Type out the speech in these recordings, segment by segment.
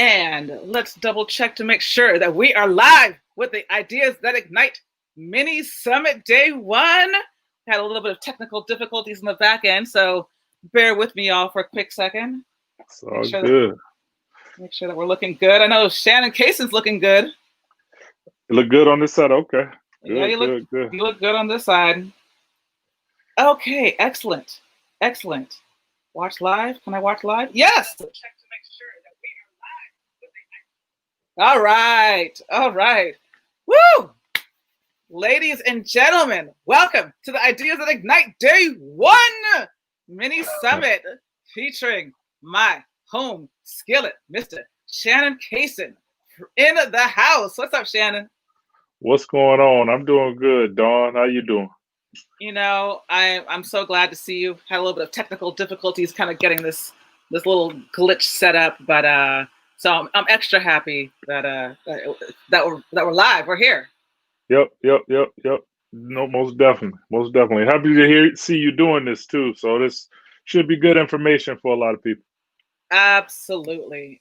And let's double check to make sure that we are live with the Ideas That Ignite mini summit day one. Had a little bit of technical difficulties in the back end, so bear with me all for a quick second. It's all good. Make sure that we're looking good. I know Shannon Cason's looking good. You look good on this side. Okay. Good, yeah, you look good on this side. Okay, excellent. Excellent. Watch live. Can I watch live? Yes. Check to make sure that we are live. All right. All right. Woo! Ladies and gentlemen, welcome to the Ideas That Ignite Day 1 mini summit featuring my home skillet, Mr. Shannon Cason, in the house. What's up, Shannon? What's going on? I'm doing good, Dawn. How you doing? You know, I'm so glad to see you. Had a little bit of technical difficulties kind of getting this little glitch set up, but so I'm extra happy that we're live. We're here. Yep. No, most definitely. Happy to see you doing this too. So this should be good information for a lot of people. Absolutely.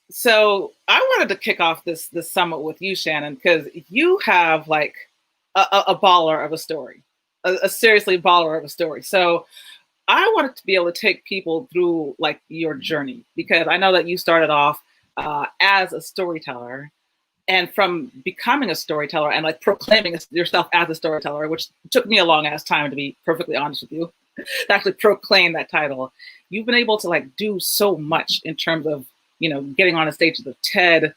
So I wanted to kick off this summit with you, Shannon, because you have like a baller of a story, a seriously baller of a story. So I wanted to be able to take people through like your journey, because I know that you started off as a storyteller, and from becoming a storyteller and like proclaiming yourself as a storyteller, which took me a long ass time, to be perfectly honest with you, to actually proclaim that title. You've been able to like do so much in terms of, you know, getting on a stage of TED,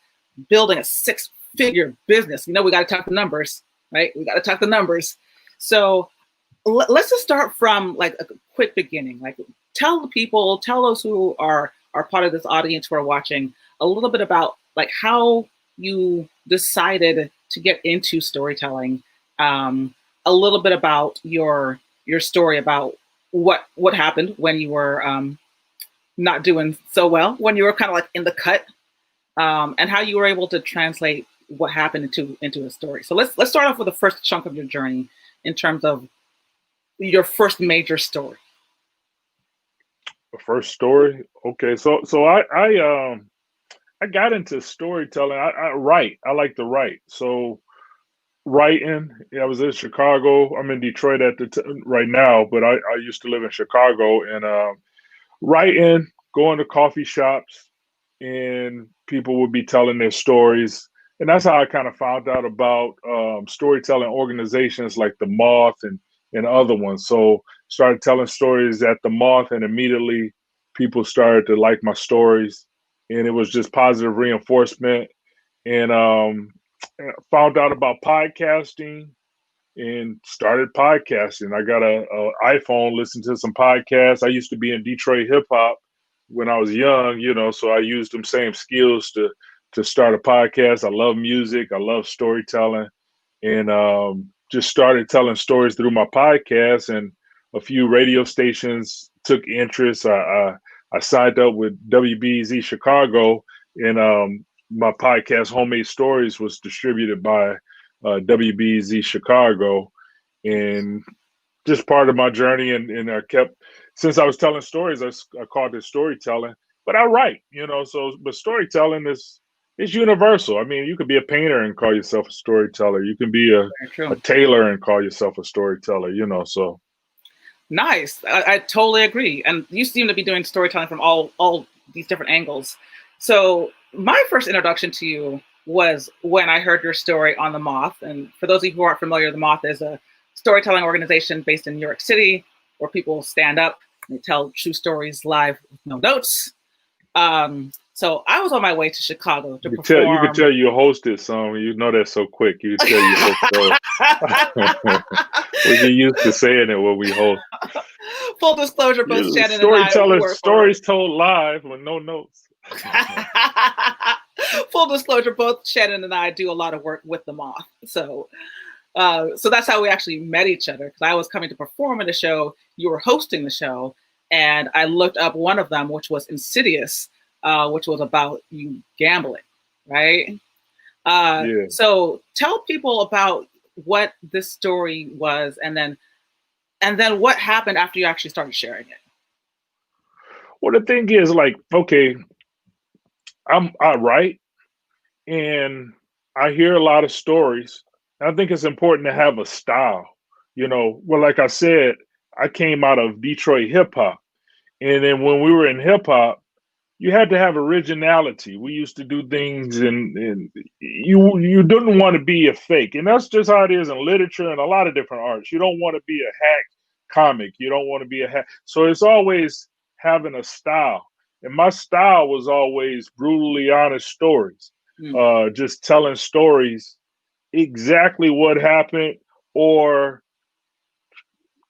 building a 6-figure business. You know, we got to talk the numbers, right? We got to talk the numbers. So let's just start from like a quick beginning. Like tell those who are part of this audience who are watching a little bit about like how you decided to get into storytelling, a little bit about your story about what happened when you were not doing so well, when you were kind of like in the cut, and how you were able to translate what happened into a story. So let's start off with the first chunk of your journey in terms of your first major story. The first story, okay. So I got into storytelling. I write. I like to write. So writing. I was in Chicago. I'm in Detroit right now, but I used to live in Chicago, and writing, going to coffee shops, and people would be telling their stories. And that's how I kind of found out about storytelling organizations like the Moth and other ones. So started telling stories at the Moth, and immediately people started to like my stories, and it was just positive reinforcement. And found out about podcasting and started podcasting. I got a iPhone, listened to some podcasts. I used to be in Detroit hip hop when I was young, you know, so I used them same skills to start a podcast. I love music. I love storytelling, and just started telling stories through my podcast. And a few radio stations took interest. I signed up with WBZ Chicago, and my podcast, Homemade Stories, was distributed by WBZ Chicago, and just part of my journey. And I kept, since I was telling stories, I called it storytelling. But I write, you know. So, but storytelling is universal. I mean, you could be a painter and call yourself a storyteller. You can be a tailor and call yourself a storyteller. You know, so. Nice. I totally agree. And you seem to be doing storytelling from all these different angles. So my first introduction to you was when I heard your story on The Moth. And for those of you who aren't familiar, The Moth is a storytelling organization based in New York City where people stand up and tell true stories live with no notes. So I was on my way to Chicago to perform. You could tell you hosted some. You know that so quick. You could tell you hosted. We get used to saying it when we host. Full disclosure, both Shannon and I stories told live with no notes. Full disclosure, both Shannon and I do a lot of work with The Moth. So that's how we actually met each other, because I was coming to perform in the show, you were hosting the show, and I looked up one of them, which was Insidious, which was about you gambling, right? Yeah. So tell people about what this story was, and then what happened after you actually started sharing it. Well, the thing is, like, okay, I write and I hear a lot of stories. I think it's important to have a style. Well, like I said, I came out of Detroit hip hop. And then when we were in hip hop, you had to have originality. We used to do things, and you didn't want to be a fake, and that's just how it is in literature and a lot of different arts. You don't want to be a hack comic. You don't want to be a hack. So it's always having a style, and my style was always brutally honest stories, just telling stories exactly what happened, or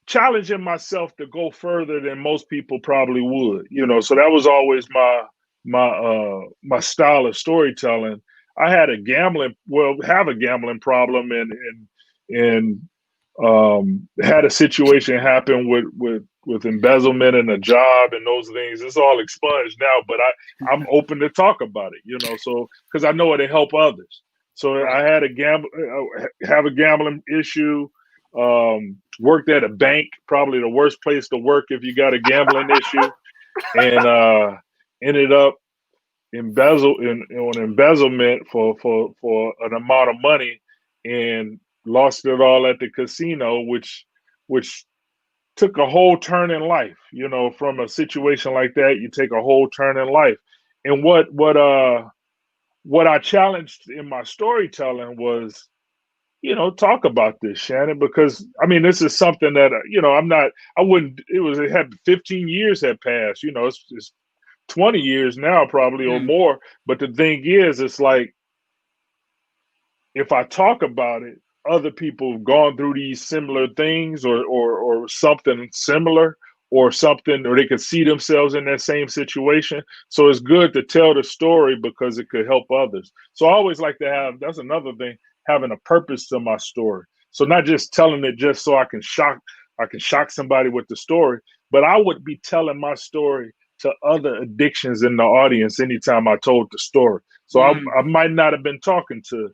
challenging myself to go further than most people probably would. So that was always my style of storytelling. I had have a gambling problem, and had a situation happen with embezzlement and a job and those things. It's all expunged now, but I'm open to talk about it, so because I know it'll help others. So Right. I had have a gambling issue. Worked at a bank, probably the worst place to work if you got a gambling issue, and ended up on embezzlement for an amount of money, and lost it all at the casino, which took a whole turn in life. From a situation like that, you take a whole turn in life. And what I challenged in my storytelling was, talk about this, Shannon, because I mean, this is something that, I wouldn't, it had 15 years had passed, it's 20 years now, probably, or more. But the thing is, it's like, if I talk about it, other people have gone through these similar things, or something similar, or something, or they could see themselves in that same situation. So it's good to tell the story because it could help others. So I always like to have, that's another thing, having a purpose to my story. So not just telling it just so I can shock somebody with the story, but I would be telling my story to other addictions in the audience anytime I told the story. So I might not have been talking to,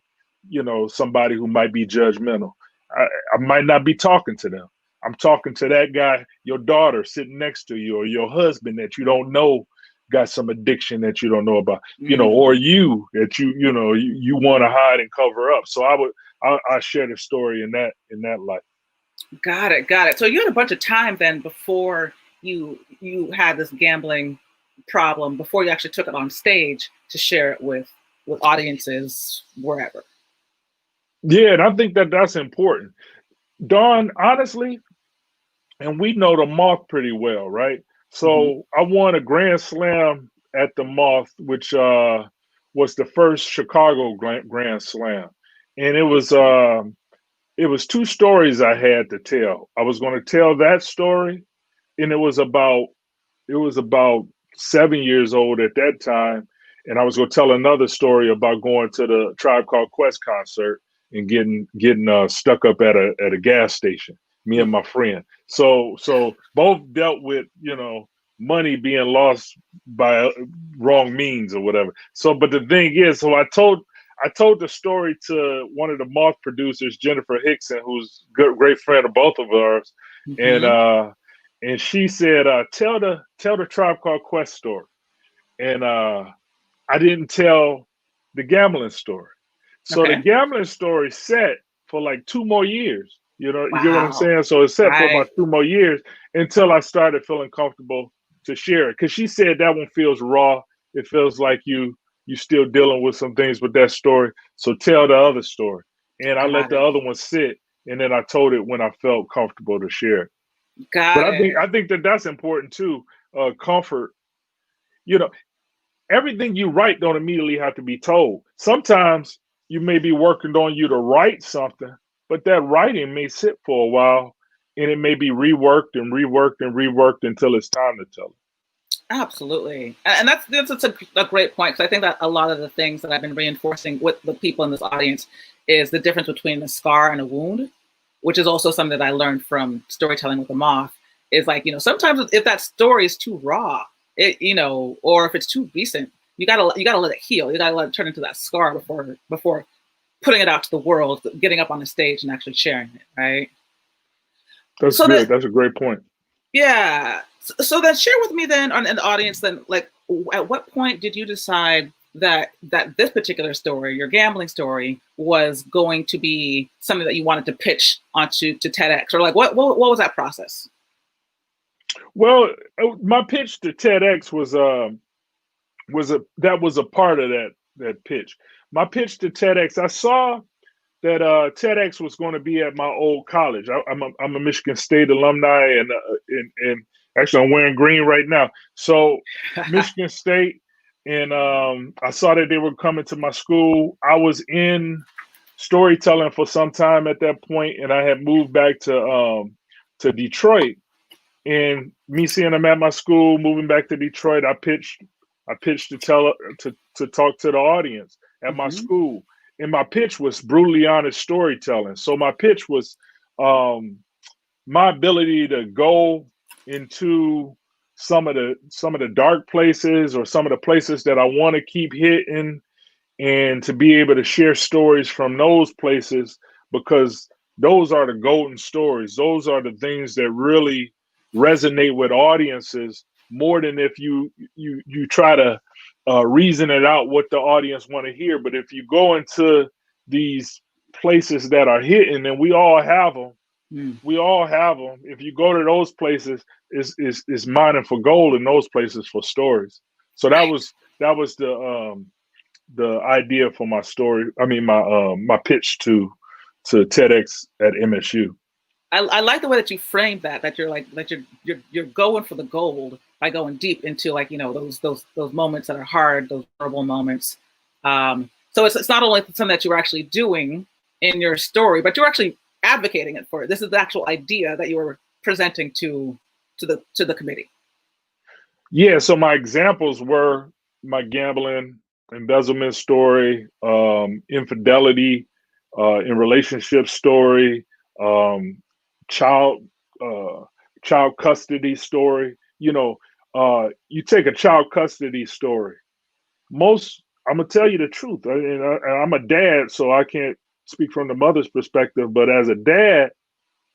somebody who might be judgmental. I might not be talking to them. I'm talking to that guy, your daughter sitting next to you, or your husband that you don't know got some addiction that you don't know about, or you that you want to hide and cover up. So I share the story in that light. Got it. So you had a bunch of time then before you had this gambling problem, before you actually took it on stage to share it with audiences wherever. Yeah, and I think that's important. Dawn, honestly, and we know the Moth pretty well, right? So I won a Grand Slam at the Moth, which was the first Chicago Grand Slam, and it was two stories I had to tell. I was going to tell that story, and it was about 7 years old at that time, and I was going to tell another story about going to the Tribe Called Quest concert and getting stuck up at a gas station. Me and my friend. So both dealt with money being lost by wrong means or whatever. So, but the thing is, so I told the story to one of the Moth producers, Jennifer Hickson, who's a great friend of both of ours, and she said, "Tell the Tribe Called Quest story." And I didn't tell the gambling story. So the Okay. gambling story set for like 2 more years. You get what I'm Wow. saying? So it's set for Right. about 2 more years until I started feeling comfortable to share it. Because she said that one feels raw. It feels like you still dealing with some things with that story. So tell the other story. And I let Got the it. other one sit, and then I told it when I felt comfortable to share it. But Got I it. think that that's important too. Comfort. You know, everything you write don't immediately have to be told. Sometimes you may be working on you to write something, but that writing may sit for a while, and it may be reworked and reworked and reworked until it's time to tell it. Absolutely. And that's a great point, because I think that a lot of the things that I've been reinforcing with the people in this audience is the difference between a scar and a wound, which is also something that I learned from storytelling with the Moth. Is like, sometimes if that story is too raw, or if it's too recent, you gotta let it heal. You gotta let it turn into that scar before putting it out to the world, getting up on the stage and actually sharing it, right? That's So good. that That's a great point. Yeah. So then share with me then on an audience then, like, at what point did you decide that this particular story, your gambling story, was going to be something that you wanted to pitch onto to TEDx, or like what was that process? Well, my pitch to TEDx was a part of that pitch. My pitch to TEDx, I saw that TEDx was going to be at my old college. I'm a Michigan State alumni, and actually I'm wearing green right now. So Michigan State, and I saw that they were coming to my school. I was in storytelling for some time at that point, and I had moved back to Detroit. And me seeing them at my school, moving back to Detroit, I pitched to talk to the audience at my school. And my pitch was brutally honest storytelling. So my pitch was my ability to go into some of the dark places, or some of the places that I want to keep hitting, and to be able to share stories from those places, because those are the golden stories. Those are the things that really resonate with audiences more than if you try to reason it out what the audience want to hear. But if you go into these places that are hidden, and we all have them, if you go to those places, is mining for gold in those places for stories. So that was the idea for my story. I mean, my pitch to TEDx at MSU. I like the way that you framed that you're like that you're going for the gold by going deep into, like, those moments that are hard, those horrible moments. So it's not only something that you're actually doing in your story, but you're actually advocating it for it. This is the actual idea that you were presenting to the committee. Yeah. So my examples were my gambling, embezzlement story, infidelity in relationship story, child custody story. You take a child custody story. I'm gonna tell you the truth. I'm a dad, so I can't speak from the mother's perspective. But as a dad,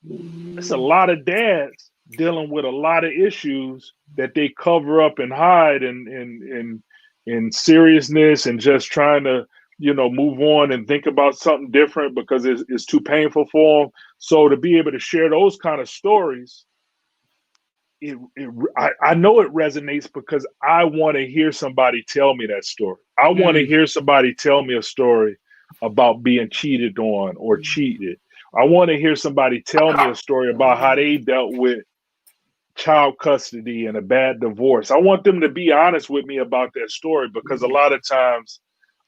it's a lot of dads dealing with a lot of issues that they cover up and hide, in seriousness, and just trying to move on and think about something different because it's too painful for them. So to be able to share those kind of stories, I know it resonates, because I want to hear somebody tell me that story. I want to hear somebody tell me a story about being cheated on or cheated. I want to hear somebody tell me a story about how they dealt with child custody and a bad divorce. I want them to be honest with me about that story, because a lot of times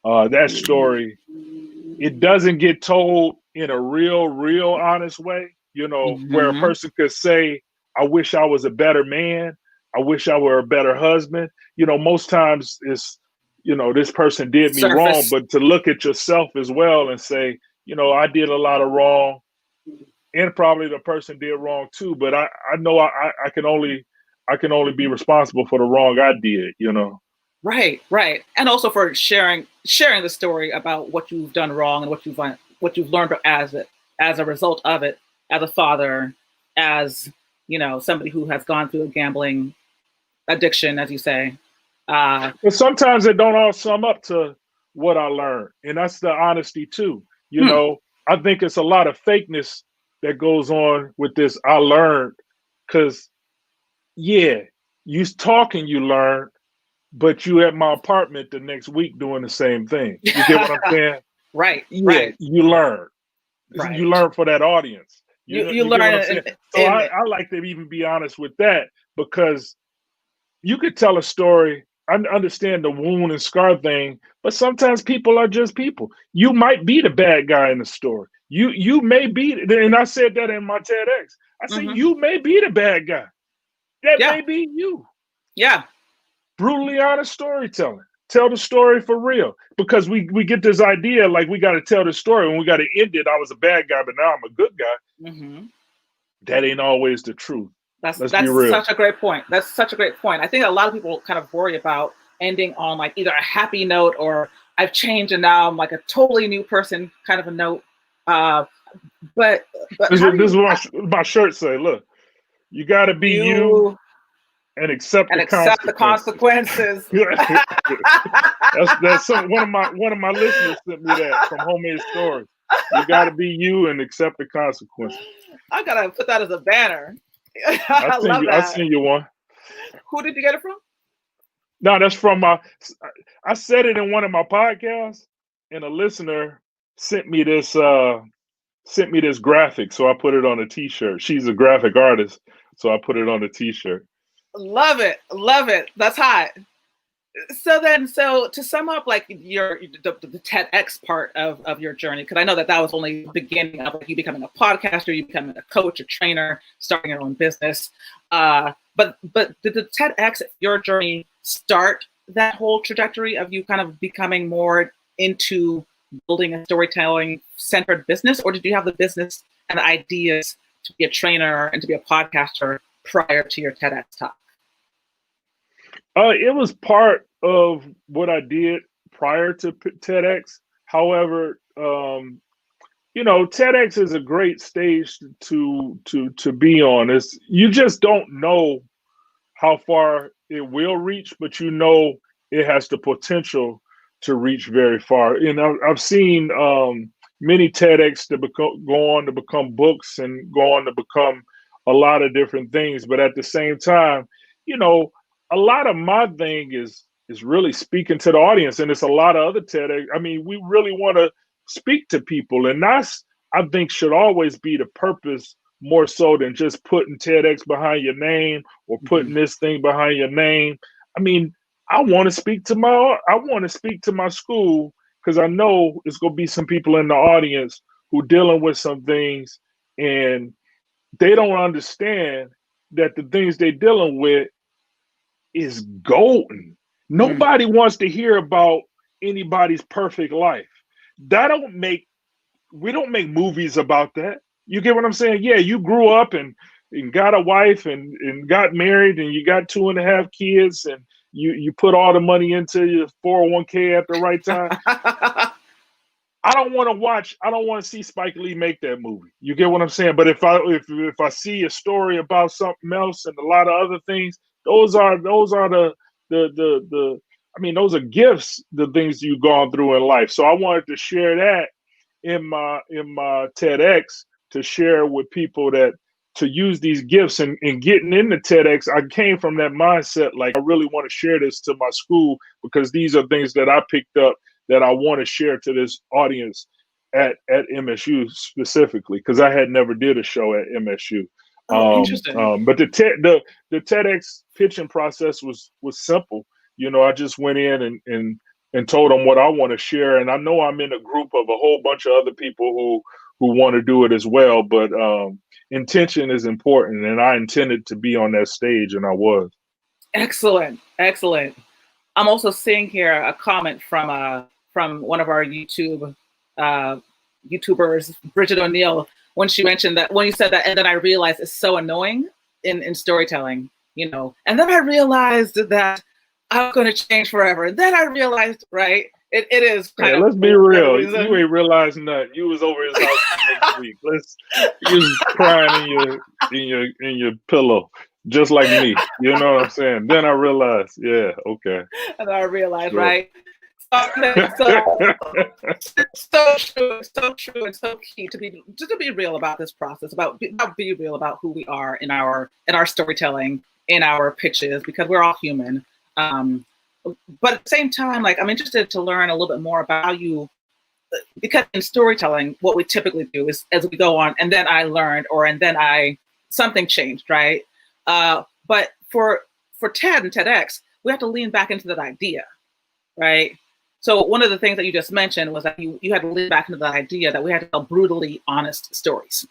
that story, it doesn't get told in a real honest way, where a person could say, I wish I was a better man. I wish I were a better husband. Most times it's, this person did me wrong, but to look at yourself as well and say, I did a lot of wrong, and probably the person did wrong too. But I know I can only be responsible for the wrong I did, Right. And also for sharing the story about what you've done wrong and what you've learned as a result of it, as a father, as somebody who has gone through a gambling addiction, as you say. But sometimes it don't all sum up to what I learned, and that's the honesty too. I think it's a lot of fakeness that goes on with this. I learned, because you talking, you learn, but you at my apartment the next week doing the same thing. You get what I'm saying? Right. Yeah, right. You learn. Right. You learn for that audience. You learn. So I like to even be honest with that, because you could tell a story. I understand the wound and scar thing, but sometimes people are just people. You might be the bad guy in the story. You may be, and I said that in my TEDx. I said, you may be the bad guy. That may be you. Yeah. Brutally honest storytelling. Tell the story for real, because we get this idea like we got to tell the story and we got to end it. I was a bad guy, but now I'm a good guy. That ain't always the truth. That's such a great point. That's such a great point. I think a lot of people kind of worry about ending on like either a happy note or I've changed and now I'm like a totally new person kind of a note. But this is what my shirt say. Look, you got to be you, and accept and the accept the consequences. consequences. That's one of my listeners sent me that from Homemade Stories. You got to be you and accept the consequences. I gotta put that as a banner. I I seen love you. I that. seen you one. Who did you get it from? No, that's from my. I said it in one of my podcasts, and a listener sent me this. Sent me this graphic, so I put it on a T-shirt. She's a graphic artist, so I put it on a T-shirt. Love it, love it. That's hot. So to sum up, like the TEDx part of your journey, because I know that was only the beginning of like, you becoming a podcaster, you becoming a coach, a trainer, starting your own business. But did the TEDx, your journey, start that whole trajectory of you kind of becoming more into building a storytelling centered business, or did you have the business and the ideas to be a trainer and to be a podcaster prior to your TEDx talk? It was part of what I did prior to TEDx. However, TEDx is a great stage to be on. You just don't know how far it will reach, but it has the potential to reach very far. And I've seen many TEDx go on to become books and go on to become a lot of different things. But at the same time, a lot of my thing is really speaking to the audience, and it's a lot of other TEDx. I mean, we really want to speak to people, and that's, I think, should always be the purpose, more so than just putting TEDx behind your name or putting this thing behind your name. I mean, I want to speak to my school, because I know it's going to be some people in the audience who dealing with some things, and they don't understand that the things they're dealing with is golden. Nobody wants to hear about anybody's perfect life. We don't make movies about that. You get what I'm saying? Yeah, you grew up and got a wife and got married and you got 2.5 kids and you put all the money into your 401k at the right time. I don't want to see Spike Lee make that movie. You get what I'm saying? But if I see a story about something else and a lot of other things, those are the I mean, those are gifts, the things you've gone through in life. So I wanted to share that in my TEDx, to share with people that to use these gifts, and getting into TEDx, I came from that mindset, like, I really want to share this to my school, because these are things that I picked up that I want to share to this audience at MSU specifically, because I had never did a show at MSU. Interesting. But the TEDx pitching process was simple. I just went in and told them what I want to share, and I know I'm in a group of a whole bunch of other people who want to do it as well. But intention is important, and I intended to be on that stage, and I was. Excellent. I'm also seeing here a comment from one of our YouTubers, Bridget O'Neill, when she mentioned that, when you said that, and then I realized it's so annoying in storytelling, and then I realized that I'm going to change forever. And then I realized, right, it is kind of. Let's be real. You ain't realizing nothing. You was over his house next week. You was crying in your pillow, just like me. You know what I'm saying? Then I realized, yeah, okay. And I realized, sure. Right. So true, and so key to be real about this process, about be real about who we are in our storytelling, in our pitches, because we're all human. But at the same time, like, I'm interested to learn a little bit more about you, because in storytelling, what we typically do is, as we go on, and then I learned, something changed, right? But for TED and TEDx, we have to lean back into that idea, right? So one of the things that you just mentioned was that you had to lean back into the idea that we had to tell brutally honest stories.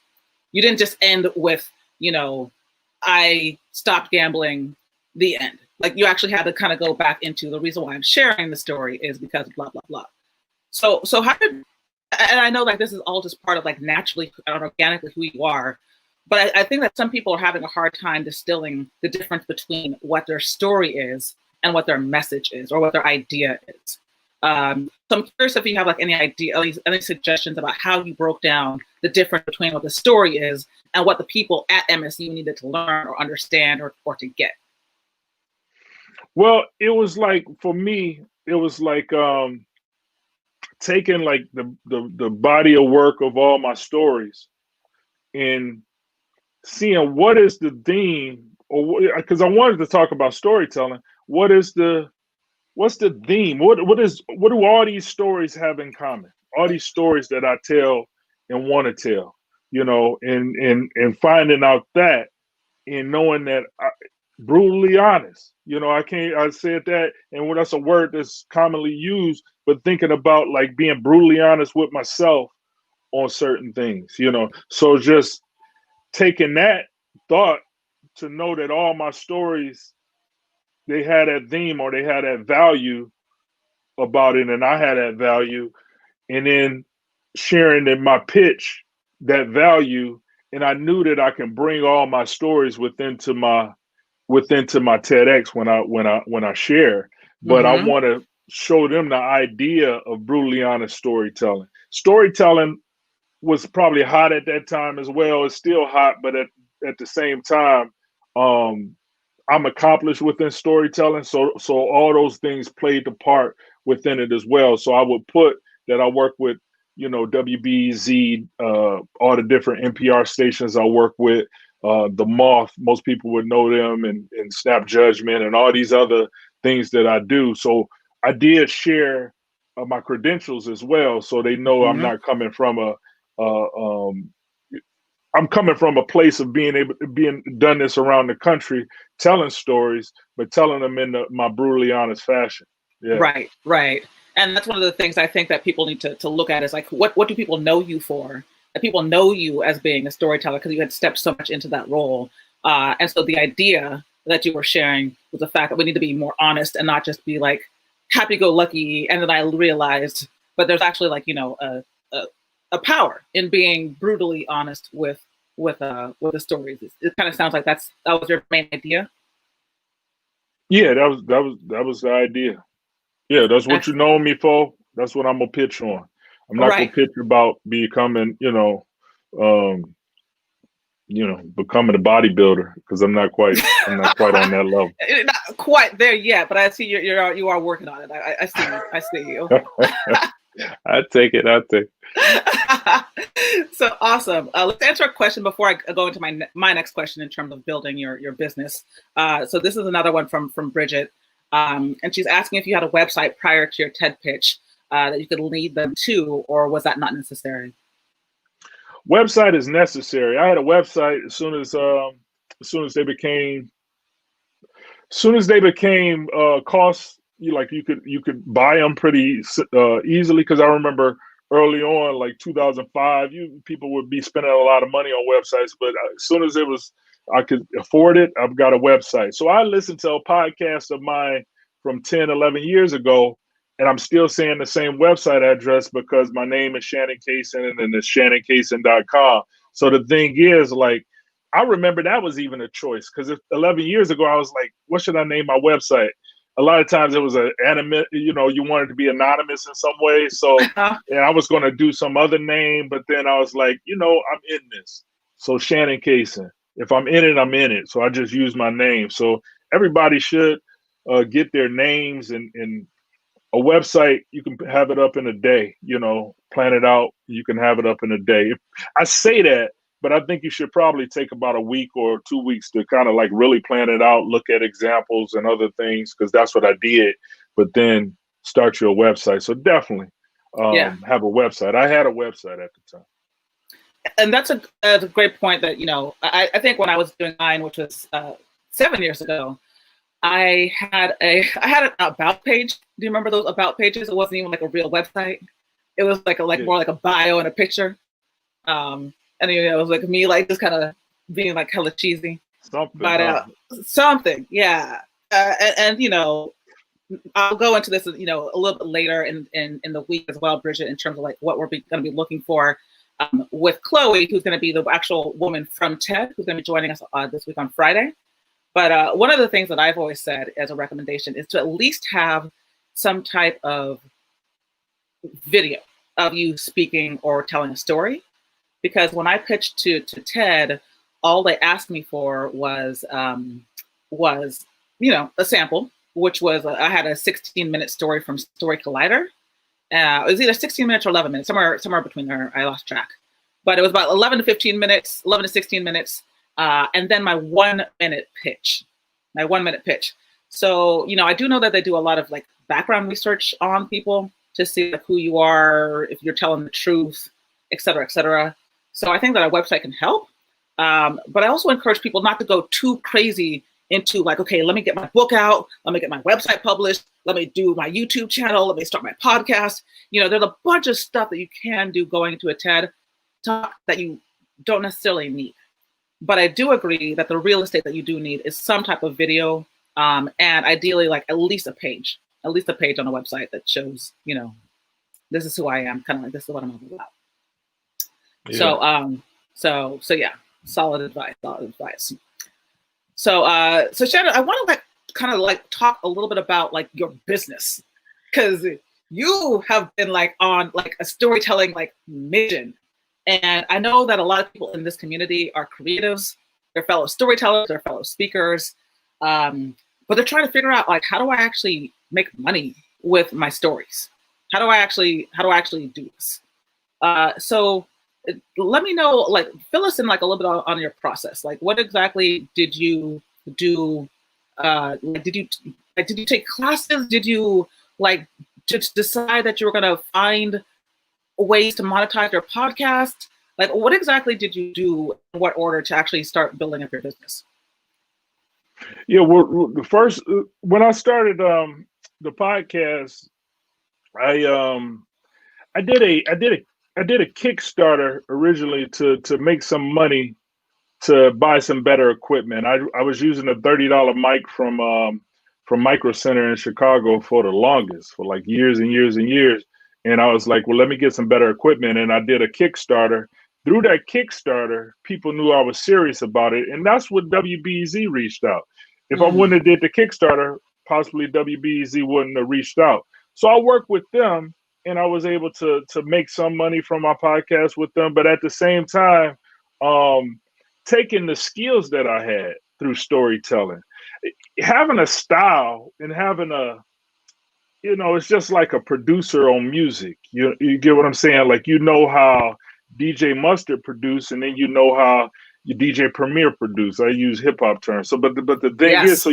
You didn't just end with, I stopped gambling, the end. Like, you actually had to kind of go back into the reason why I'm sharing the story is because blah, blah, blah. So how did, and I know like this is all just part of like naturally and organically who you are, but I think that some people are having a hard time distilling the difference between what their story is and what their message is, or what their idea is. So I'm curious if you have like any idea, at least any suggestions about how you broke down the difference between what the story is and what the people at MSU needed to learn or understand or to get. Well, it was like for me, it was like taking like the body of work of all my stories and seeing what is the theme, or because I wanted to talk about storytelling. What is the what's the theme? What do all these stories have in common? All these stories that I tell and want to tell, and finding out that and knowing that brutally honest. I said that, and when that's a word that's commonly used, but thinking about like being brutally honest with myself on certain things, So just taking that thought to know that all my stories, they had that theme or they had that value about it, and I had that value, and then sharing in my pitch that value, and I knew that I can bring all my stories within to my TEDx when I share, but I Mm-hmm. want to show them the idea of brutally honest storytelling. Storytelling was probably hot at that time as well. It's still hot, but at the same time, um, I'm accomplished within storytelling, so all those things played the part within it as well. So I would put that I work with, WBZ, all the different NPR stations I work with, the Moth, most people would know them, and Snap Judgment, and all these other things that I do. So I did share my credentials as well, so they know I'm Mm-hmm. not coming from um, I'm coming from a place of being done this around the country, telling stories, but telling them in my brutally honest fashion. Yeah. Right, right. And that's one of the things I think that people need to look at is like, what do people know you for? That people know you as being a storyteller because you had stepped so much into that role. And so the idea that you were sharing was the fact that we need to be more honest and not just be like happy go lucky. And then I realized, but there's actually like, a, a power in being brutally honest with the stories. It kind of sounds like that was your main idea. Yeah, that was the idea. Yeah, that's what you Excellent. know me for. That's what I'm gonna pitch on. I'm not gonna Right. pitch about becoming, um, becoming a bodybuilder because I'm not quite on that level. Not quite there yet, but I see you are working on it. I see. I see you. I take it. I take. So awesome. Let's answer a question before I go into my next question in terms of building your business. So this is another one from Bridget, and she's asking if you had a website prior to your TED pitch that you could lead them to, or was that not necessary? Website is necessary. I had a website as soon as they became costs. You could buy them pretty easily, because I remember early on, like 2005, people would be spending a lot of money on websites, but as soon as I could afford it, I've got a website. So I listened to a podcast of mine from 10, 11 years ago, and I'm still saying the same website address because my name is Shannon Cason, and then it's shannoncason.com. So the thing is, like, I remember that was even a choice, because 11 years ago, I was like, what should I name my website? A lot of times it was an anonymous, you wanted to be anonymous in some way. So, and I was going to do some other name, but then I was like, I'm in this. So Shannon Cason. If I'm in it, I'm in it. So I just use my name. So everybody should get their names, and a website, you can have it up in a day, plan it out. You can have it up in a day. I say that, but I think you should probably take about a week or 2 weeks to kind of like really plan it out, look at examples and other things, because that's what I did. But then start your website. So definitely Yeah. have a website. I had a website at the time. And that's a great point that, I think when I was doing mine, which was 7 years ago, I had an about page. Do you remember those about pages? It wasn't even like a real website. It was like Yeah, more like a bio and a picture. And it was like me like just kind of being like hella cheesy, something, but huh? something, yeah. And I'll go into this, a little bit later in the week as well, Bridget, in terms of like what we're going to be looking for with Chloe, who's going to be the actual woman from TED, who's going to be joining us this week on Friday. But one of the things that I've always said as a recommendation is to at least have some type of video of you speaking or telling a story. Because when I pitched to TED, all they asked me for was a sample, which was I had a 16-minute story from Story Collider. It was either 16 minutes or 11 minutes, somewhere between there. I lost track, but it was about 11 to 15 minutes, 11 to 16 minutes, and then my 1 minute pitch, So I do know that they do a lot of like background research on people to see like, who you are, if you're telling the truth, et cetera, et cetera. So I think that a website can help, but I also encourage people not to go too crazy into like, okay, let me get my book out, let me get my website published, let me do my YouTube channel, let me start my podcast. There's a bunch of stuff that you can do going into a TED Talk that you don't necessarily need. But I do agree that the real estate that you do need is some type of video, and ideally like at least a page on a website that shows, this is who I am, kind of like this is what I'm all about. Yeah. So yeah, solid advice. So Shannon, I want to kind of talk a little bit about like your business, because you have been like on like a storytelling like mission, and I know that a lot of people in this community are creatives, they're fellow storytellers, they're fellow speakers, but they're trying to figure out like, how do I actually make money with my stories? How do I actually do this? So let me know, like, fill us in like a little bit on your process. Like, what exactly did you do? Did you take classes? Did you like just decide that you were going to find ways to monetize your podcast? Like, what exactly did you do in what order to actually start building up your business? Yeah, well, the first when I started the podcast, I did a Kickstarter originally to make some money to buy some better equipment. I was using a $30 mic from Micro Center in Chicago for the longest, for like years and years and years. And I was like, well, let me get some better equipment. And I did a Kickstarter. Through that Kickstarter, people knew I was serious about it. And that's what WBEZ reached out. If I wouldn't have did the Kickstarter, possibly WBEZ wouldn't have reached out. So I worked with them, and I was able to make some money from my podcast with them. But at the same time, taking the skills that I had through storytelling, having a style and having it's just like a producer on music. You get what I'm saying? Like, how DJ Mustard produced, and then how your DJ Premier produced. I use hip hop terms. So, but the thing is, so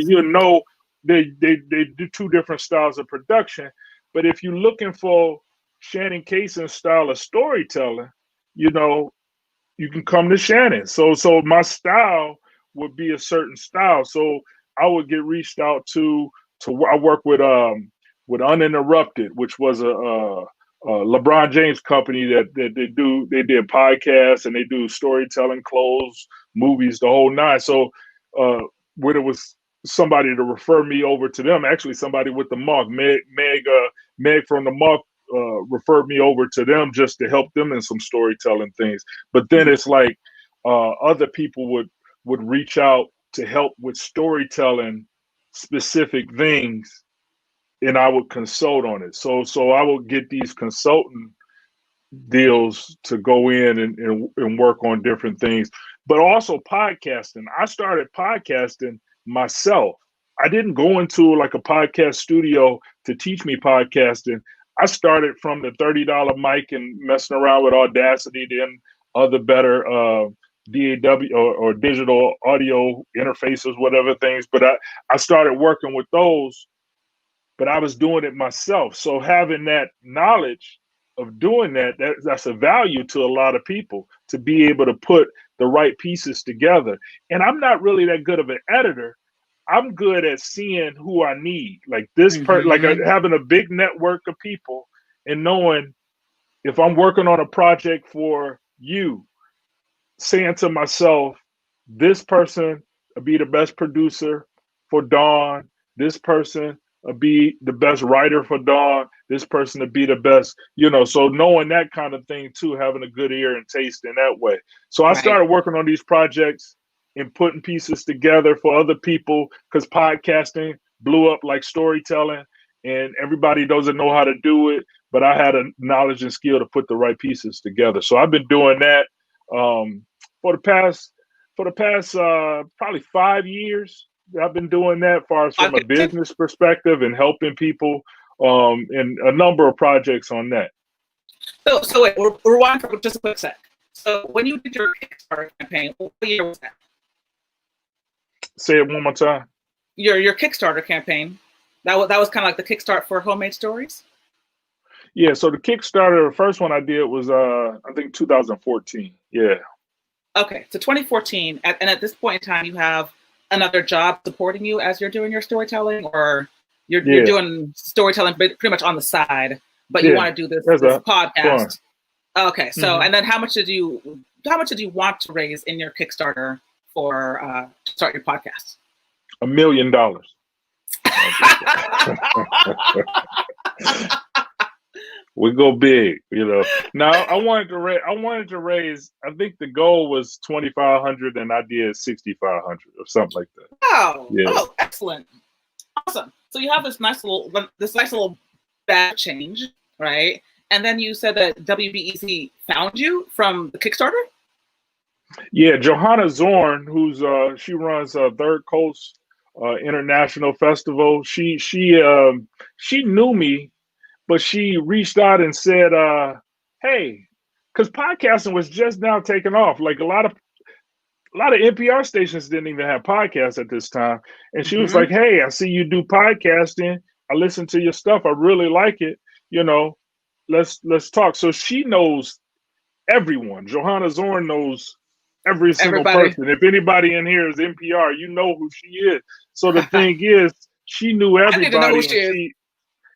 they do two different styles of production. But if you're looking for Shannon Cason's style of storytelling, you can come to Shannon. So my style would be a certain style. So I would get reached out to I work with Uninterrupted, which was a LeBron James company that they did podcasts and they do storytelling, clothes, movies, the whole nine. So when it was somebody to refer me over to them, actually somebody with the mark, Meg from the mark, referred me over to them just to help them in some storytelling things. But then it's like other people would reach out to help with storytelling specific things, and I would consult on it. So I would get these consultant deals to go in and work on different things. But also podcasting. I started podcasting myself. I didn't go into like a podcast studio to teach me podcasting. I started from the $30 mic and messing around with Audacity, then other better DAW or digital audio interfaces, whatever things. But I started working with those, but I was doing it myself. So having that knowledge of doing that's a value to a lot of people, to be able to put the right pieces together. And I'm not really that good of an editor. I'm good at seeing who I need, like this like having a big network of people and knowing if I'm working on a project for you, saying to myself, this person will be the best producer for Dawn. This person will be the best writer for Dawn. This person to be the best, so knowing that kind of thing too, having a good ear and taste in that way. So I started working on these projects and putting pieces together for other people, because podcasting blew up like storytelling, and everybody doesn't know how to do it, but I had a knowledge and skill to put the right pieces together. So I've been doing that for the past probably 5 years. I've been doing that far as from a Okay. business perspective and helping people in a number of projects on that. So wait, we're rewind for just a quick sec. So when you did your Kickstarter campaign, what year was that? Say it one more time. Your Kickstarter campaign. That was kind of like the Kickstart for Homemade Stories. Yeah, so the Kickstarter, the first one I did was I think 2014. Yeah. Okay, so 2014, and at this point in time, you have another job supporting you as you're doing your storytelling, or you're Yeah. doing storytelling pretty much on the side, but you Yeah. want to do this That's fun. podcast. Okay, so Mhm. and then how much did you want to raise in your Kickstarter for to start your podcast? $1 million. We go big, you know. Now I wanted to raise. I think the goal was 2,500, and I did 6,500 or something like that. Wow! Yeah. Oh, excellent, awesome. So you have this nice little bad change, right? And then you said that WBEZ found you from the Kickstarter. Yeah, Johanna Zorn, who's she runs Third Coast International Festival. She knew me, but she reached out and said, "Hey," because podcasting was just now taking off. Like a lot of NPR stations didn't even have podcasts at this time, and she was like, "Hey, I see you do podcasting. I listen to your stuff. I really like it. You know, let's talk." So she knows everyone. Johanna Zorn knows every single Everybody. person. If anybody in here is NPR, you know who she is. So the thing is, she knew I need to know who everybody, she is. and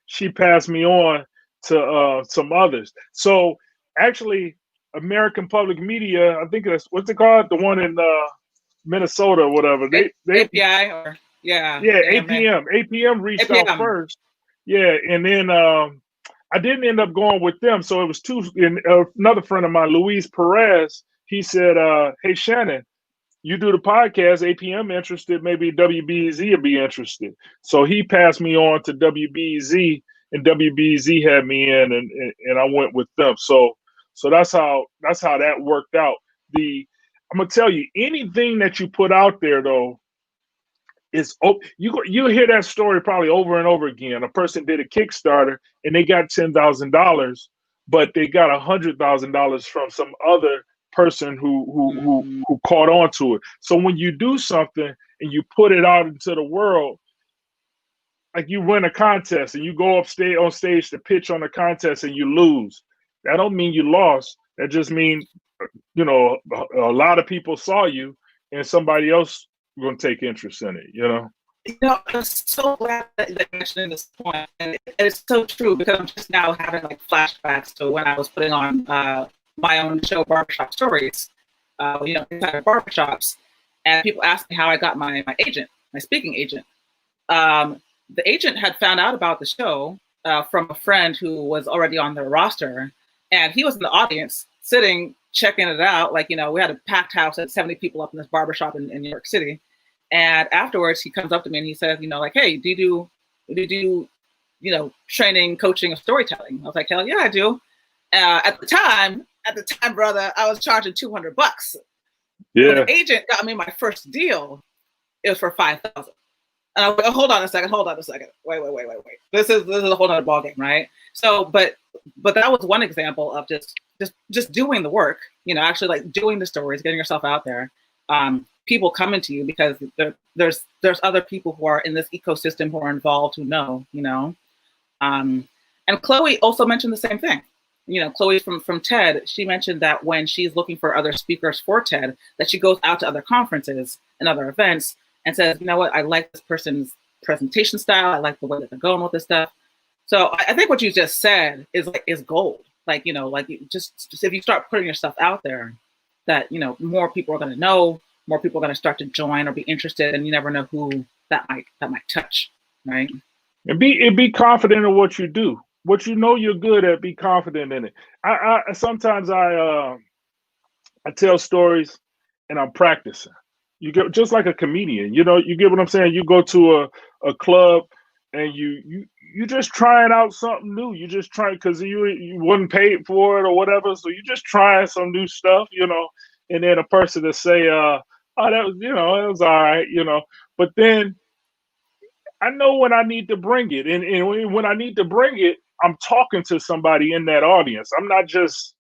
she passed me on to some others. So actually, American Public Media, I think that's what's it called, the one in Minnesota or whatever. They API or yeah APM. APM reached out first. Yeah, and then I didn't end up going with them. So it was another friend of mine, Luis Perez. He said, "Hey Shannon, you do the podcast. APM interested. Maybe WBZ would be interested." So he passed me on to WBZ, and WBZ had me in, and I went with them. So that's how that worked out. I'm gonna tell you, anything that you put out there though, you hear that story probably over and over again. A person did a Kickstarter and they got $10,000, but they got $100,000 from some other person who caught on to it. So when you do something and you put it out into the world, like you win a contest and you go on stage to pitch on a contest and you lose, that don't mean you lost. That just means, you know, a lot of people saw you and somebody else going to take interest in it, you know? You know, I'm so glad that you mentioned this point, and it's so true because I'm just now having like flashbacks to when I was putting on my own show, Barbershop Stories, you know, inside of barbershops, and people asked me how I got my agent, my speaking agent. The agent had found out about the show from a friend who was already on their roster, and he was in the audience sitting, checking it out. Like, you know, we had a packed house at 70 people up in this barbershop in New York City. And afterwards, he comes up to me and he says, you know, like, "Hey, do you do, you know, training, coaching, or storytelling?" I was like, "Hell yeah, I do." At the time, brother, I was charging $200. Yeah. When the agent got me my first deal, it was for $5,000. And I was like, hold on a second. Wait. This is a whole other ballgame, right? So, but that was one example of just doing the work, you know, actually like doing the stories, getting yourself out there. People coming to you because there's other people who are in this ecosystem who are involved who know, you know. And Chloe also mentioned the same thing. You know, Chloe from TED, she mentioned that when she's looking for other speakers for TED, that she goes out to other conferences and other events and says, "You know what, I like this person's presentation style. I like the way that they're going with this stuff." So I think what you just said is gold. Like, you know, like just if you start putting your stuff out there, that, you know, more people are going to know, more people are going to start to join or be interested, and you never know who that might touch, right? And be confident in what you do. What you know you're good at, be confident in it. I sometimes I tell stories and I'm practicing. You get just like a comedian, you know, you get what I'm saying? You go to a club and you just trying out something new. You just try because you wasn't paid for it or whatever. So you just trying some new stuff, you know, and then a person to say, "Oh, that was, you know, it was all right," you know. But then I know when I need to bring it, and when I need to bring it, I'm talking to somebody in that audience. I'm not just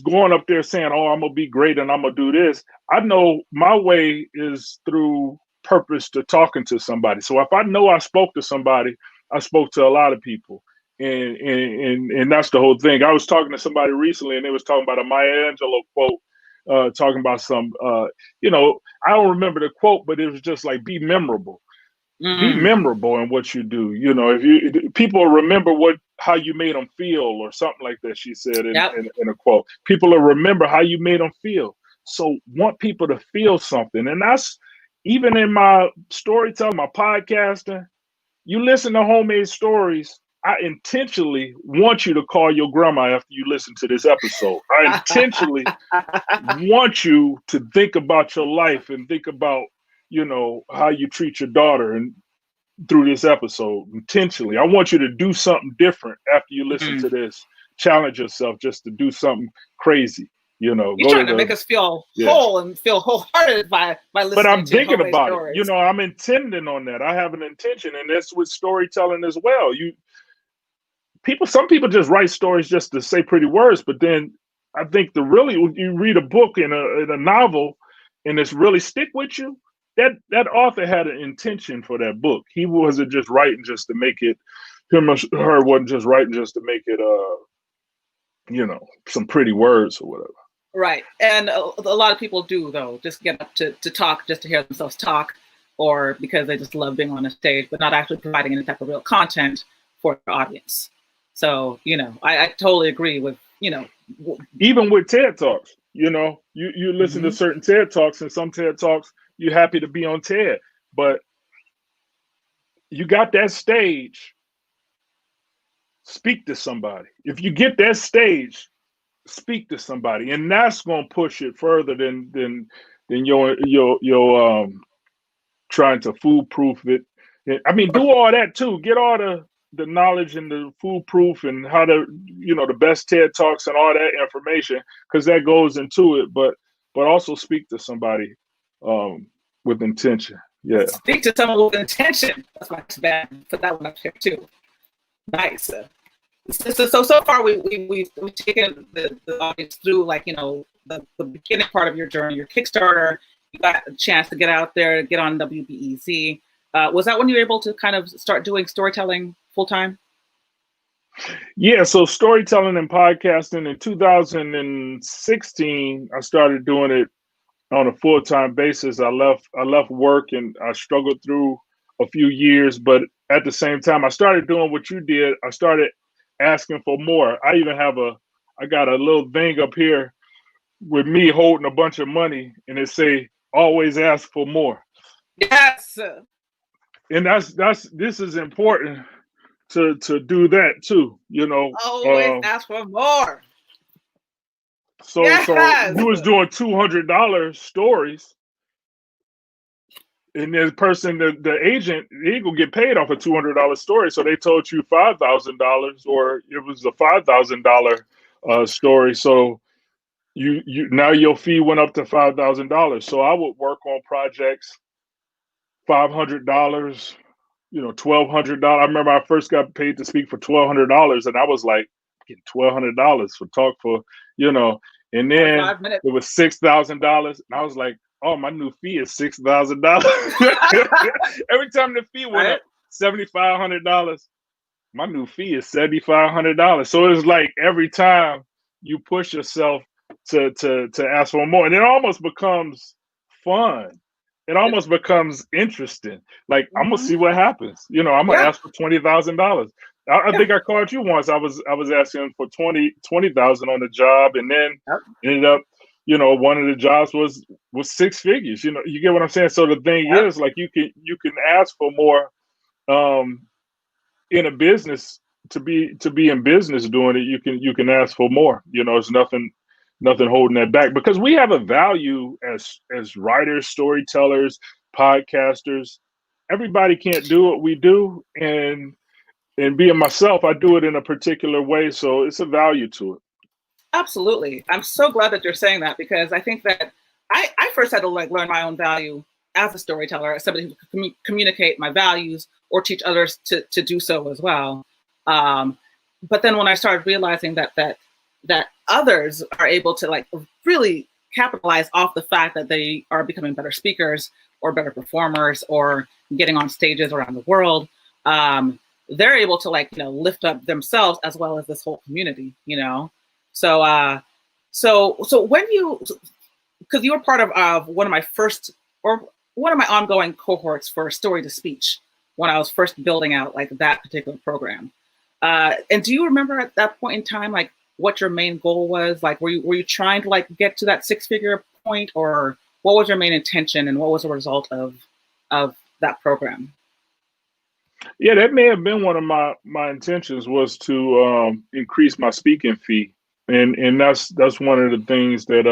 going up there saying, "Oh, I'm gonna be great and I'm gonna do this." I know my way is through purpose to talking to somebody. So if I know I spoke to somebody, I spoke to a lot of people, and that's the whole thing. I was talking to somebody recently, and they was talking about a Maya Angelou quote, talking about some, I don't remember the quote, but it was just like, "Be memorable." Be Mm. memorable in what you do. If you people remember how you made them feel, or something like that. She said Yep. in a quote, people will remember how you made them feel. So want people to feel something, and that's even in my storytelling, my podcasting. You listen to homemade stories. I intentionally want you to call your grandma after you listen to this episode. I intentionally want you to think about your life and think about how you treat your daughter and through this episode intentionally. I want you to do something different after you listen Mm. to this. Challenge yourself just to do something crazy. You're Go to trying to make us feel yeah. whole and feel wholehearted by But listening I'm to your thinking homemade about it. stories. I'm intending on that. I have an intention, and that's with storytelling as well. Some people just write stories just to say pretty words, but then I think when you read a book in a novel and it's really stick with you, that author had an intention for that book. He wasn't just writing just to make it, him or her wasn't just writing just to make it some pretty words or whatever. Right. And a lot of people do, though, just get up to talk just to hear themselves talk, or because they just love being on a stage, but not actually providing any type of real content for their audience. So, I totally agree with, even with TED Talks, you listen to Mhm. certain TED Talks, and some TED Talks, you're happy to be on TED, but you got that stage, speak to somebody. If you get that stage, speak to somebody, and that's going to push it further than your trying to foolproof it. I mean, do all that too. Get all the knowledge and the foolproof and how to the best TED Talks and all that information, because that goes into it. But also speak to somebody with intention. Yeah. Speak to someone with intention. That's my bad. Put that one up here too. Nice. So far we've taken the audience through, like, the beginning part of your journey, your Kickstarter. You got a chance to get out there, get on WBEZ. Was that when you were able to kind of start doing storytelling full time? Yeah, so storytelling and podcasting in 2016, I started doing it on a full-time basis. I left work and I struggled through a few years, but at the same time, I started doing what you did. I started asking for more. I got a little thing up here with me holding a bunch of money, and it say, "Always ask for more." Yes. And this is important to do that too. Always ask for more. So Yes. you was doing $200 stories, and the person, the agent, he gonna get paid off a $200 story. So they told you $5,000, or it was a $5,000 story. So you now your fee went up to $5,000. So I would work on projects, $500, $1,200. I remember I first got paid to speak for $1,200, and I was like, getting $1,200 for talk for, and then 45 minutes. it was $6,000, and I was like, oh, my new fee is $6,000. Every time the fee went up $7,500, my new fee is $7,500. So it's like every time you push yourself to ask for more, and it almost becomes fun. It almost becomes interesting. Like, I'm gonna see what happens. I'm gonna ask for $20,000. I think I called you once. I was asking for 20,000 on the job, and then ended up, one of the jobs was 6 figures. You get what I'm saying? So the thing is, like, you can ask for more in a business. To be in business doing it, you can ask for more. It's nothing holding that back, because we have a value as writers, storytellers, podcasters. Everybody can't do what we do, and being myself, I do it in a particular way, so it's a value to it. Absolutely. I'm so glad that you're saying that, because I think that I first had to learn my own value as a storyteller, as somebody who can communicate my values or teach others to do so as well. But then when I started realizing that others are able to like really capitalize off the fact that they are becoming better speakers or better performers or getting on stages around the world, they're able to like, lift up themselves as well as this whole community, So, so when because you were part of one of my first, or one of my ongoing cohorts for Story to Speech when I was first building out like that particular program. And do you remember at that point in time, like what your main goal was? Like, were you trying to like get to that 6-figure point, or what was your main intention and what was the result of that program? Yeah, that may have been one of my intentions, was to increase my speaking fee, and that's one of the things that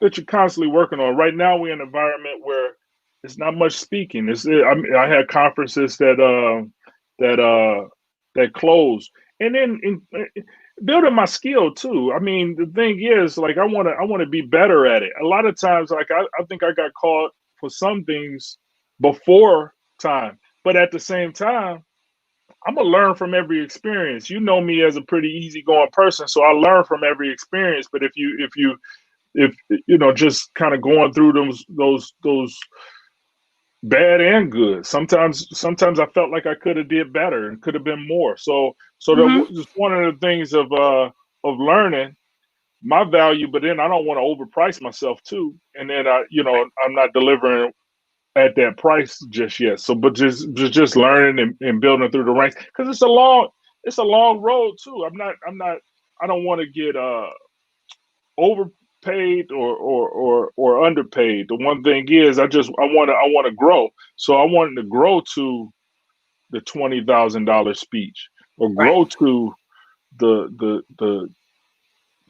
you're constantly working on. Right now, we're in an environment where it's not much speaking. I had conferences that closed, and then building my skill too. I mean, the thing is, like, I want to be better at it. A lot of times, like I think I got caught for some things before time, but at the same time, I'm gonna learn from every experience. You know me as a pretty easygoing person, so I learn from every experience. But if just kind of going through those bad and good, sometimes I felt like I could have did better and could have been more. So that was one of the things of learning my value, but then I don't want to overprice myself too, and then I'm not delivering at that price just yet. So, but just learning and building through the ranks, because it's a long road too. I don't want to get overpaid or underpaid. The one thing is, I want to grow. So I wanted to grow to the $20,000 speech, or grow to the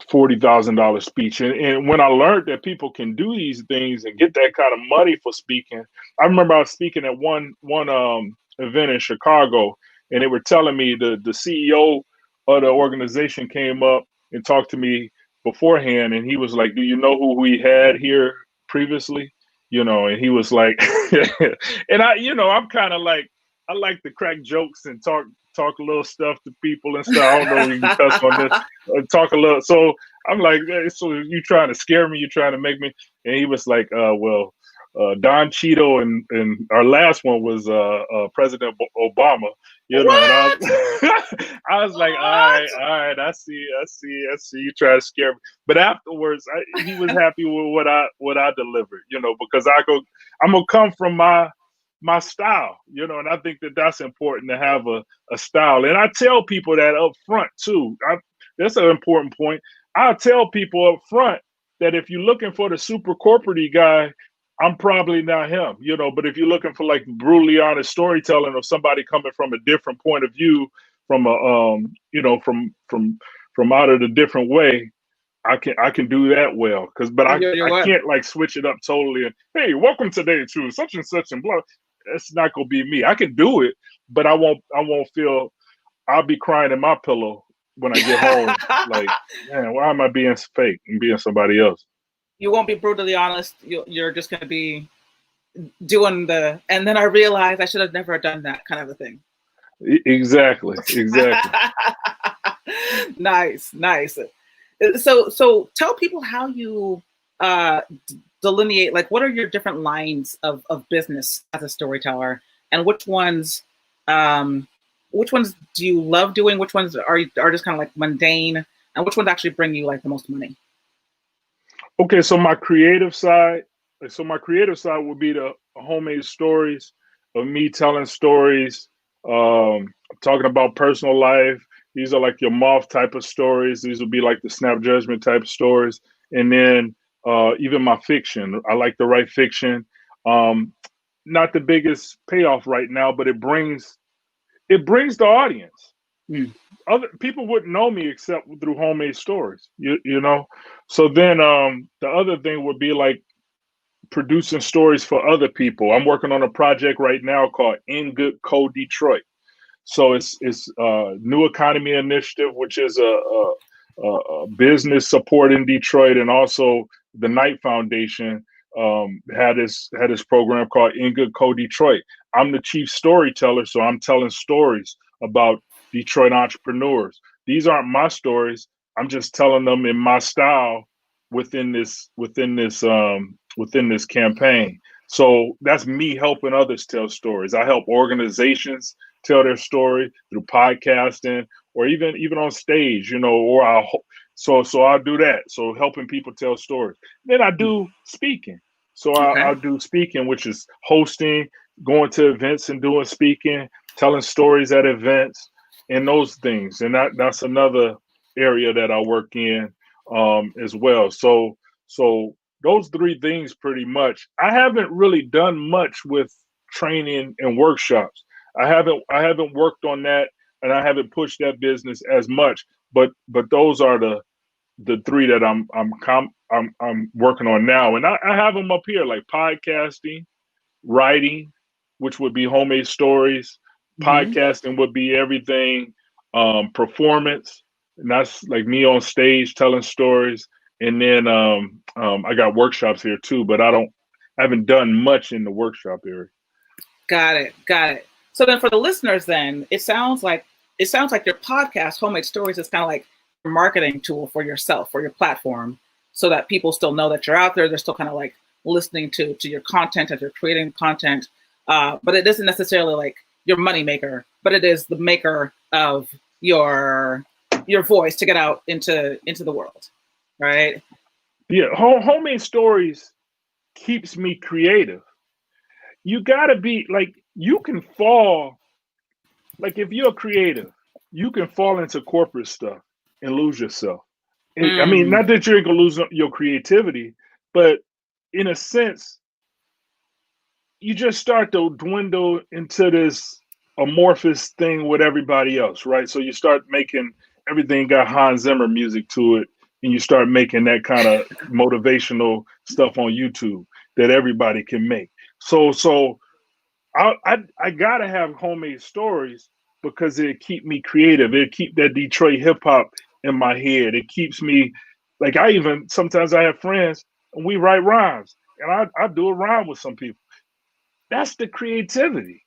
$40,000 speech. And when I learned that people can do these things and get that kind of money for speaking, I remember I was speaking at one event in Chicago, and they were telling me the CEO of the organization came up and talked to me beforehand, and he was like, "Do you know who we had here previously?" And he was like, and I'm kind of like, I like to crack jokes and talk a little stuff to people and stuff. I don't know if you can cuss on this. Talk a little. So I'm like, hey, so you trying to scare me? You trying to make me? And he was like, well, Don Cheeto and our last one was President Obama. And I was like, all right, I see. You try to scare me, but afterwards, he was happy with what I delivered. Because I'm gonna come from my style, and I think that's important, to have a style. And I tell people that up front too. That's an important point. I tell people up front that if you're looking for the super corporate guy, I'm probably not him, but if you're looking for like brutally honest storytelling, or somebody coming from a different point of view, from from out of the different way, I can do that well. But I can't like switch it up totally and, hey, welcome today to such and such and blah. That's not gonna be me. I can do it, but I won't feel. I'll be crying in my pillow when I get home. Like, man, why am I being fake and being somebody else? You won't be brutally honest. You're just gonna be doing and then I realized I should have never done that kind of a thing. Exactly. Nice. So tell people how you delineate, like, what are your different lines of business as a storyteller, and which ones do you love doing? Which ones are just kind of like mundane, and which ones actually bring you like the most money? Okay, so my creative side would be the homemade stories of me telling stories, talking about personal life. These are like your moth type of stories. These would be like the snap judgment type of stories. And then even my fiction. I like to write fiction. Not the biggest payoff right now, but it brings the audience. Other people wouldn't know me except through homemade stories, So then the other thing would be like producing stories for other people. I'm working on a project right now called In Good Co Detroit. So it's New Economy Initiative, which is a business support in Detroit, and also the Knight Foundation. had this program called In Good Co Detroit. I'm the chief storyteller, so I'm telling stories about Detroit entrepreneurs. These aren't my stories. I'm just telling them in my style within this campaign. So that's me helping others tell stories. I help organizations tell their story through podcasting or even on stage, or I'll do that. So helping people tell stories. Then I do speaking. So Okay. I'll do speaking, which is hosting, going to events and doing speaking, telling stories at events, and those things. And that's another area that I work in as well. So those three things pretty much. I haven't really done much with training and workshops. I haven't worked on that, and I haven't pushed that business as much. But those are the three that I'm working on now, and I have them up here like podcasting, writing, which would be homemade stories. Mm-hmm. Podcasting would be everything, performance, and that's like me on stage telling stories. And then I got workshops here too, but I haven't done much in the workshop area. Got it. Got it. So then for the listeners, then it sounds like your podcast, Homemade Stories, is kind of like a marketing tool for yourself, for your platform, so that people still know that you're out there. They're still kind of like listening to your content as you're creating content. But it isn't necessarily like your money maker, but it is the maker of your voice to get out into the world. Right? Yeah, homemade stories keeps me creative. You gotta be like you can fall like if you're creative, you can fall into corporate stuff and lose yourself. I mean, Mm, not that you're gonna lose your creativity, but in a sense, you just start to dwindle into this amorphous thing with everybody else, right? So you start making everything got Hans Zimmer music to it, and you start making that kind of motivational stuff on YouTube that everybody can make. So I gotta have homemade stories because it keep me creative. It keep that Detroit hip hop in my head. It keeps me like I even sometimes I have friends and we write rhymes and I do a rhyme with some people. That's the creativity.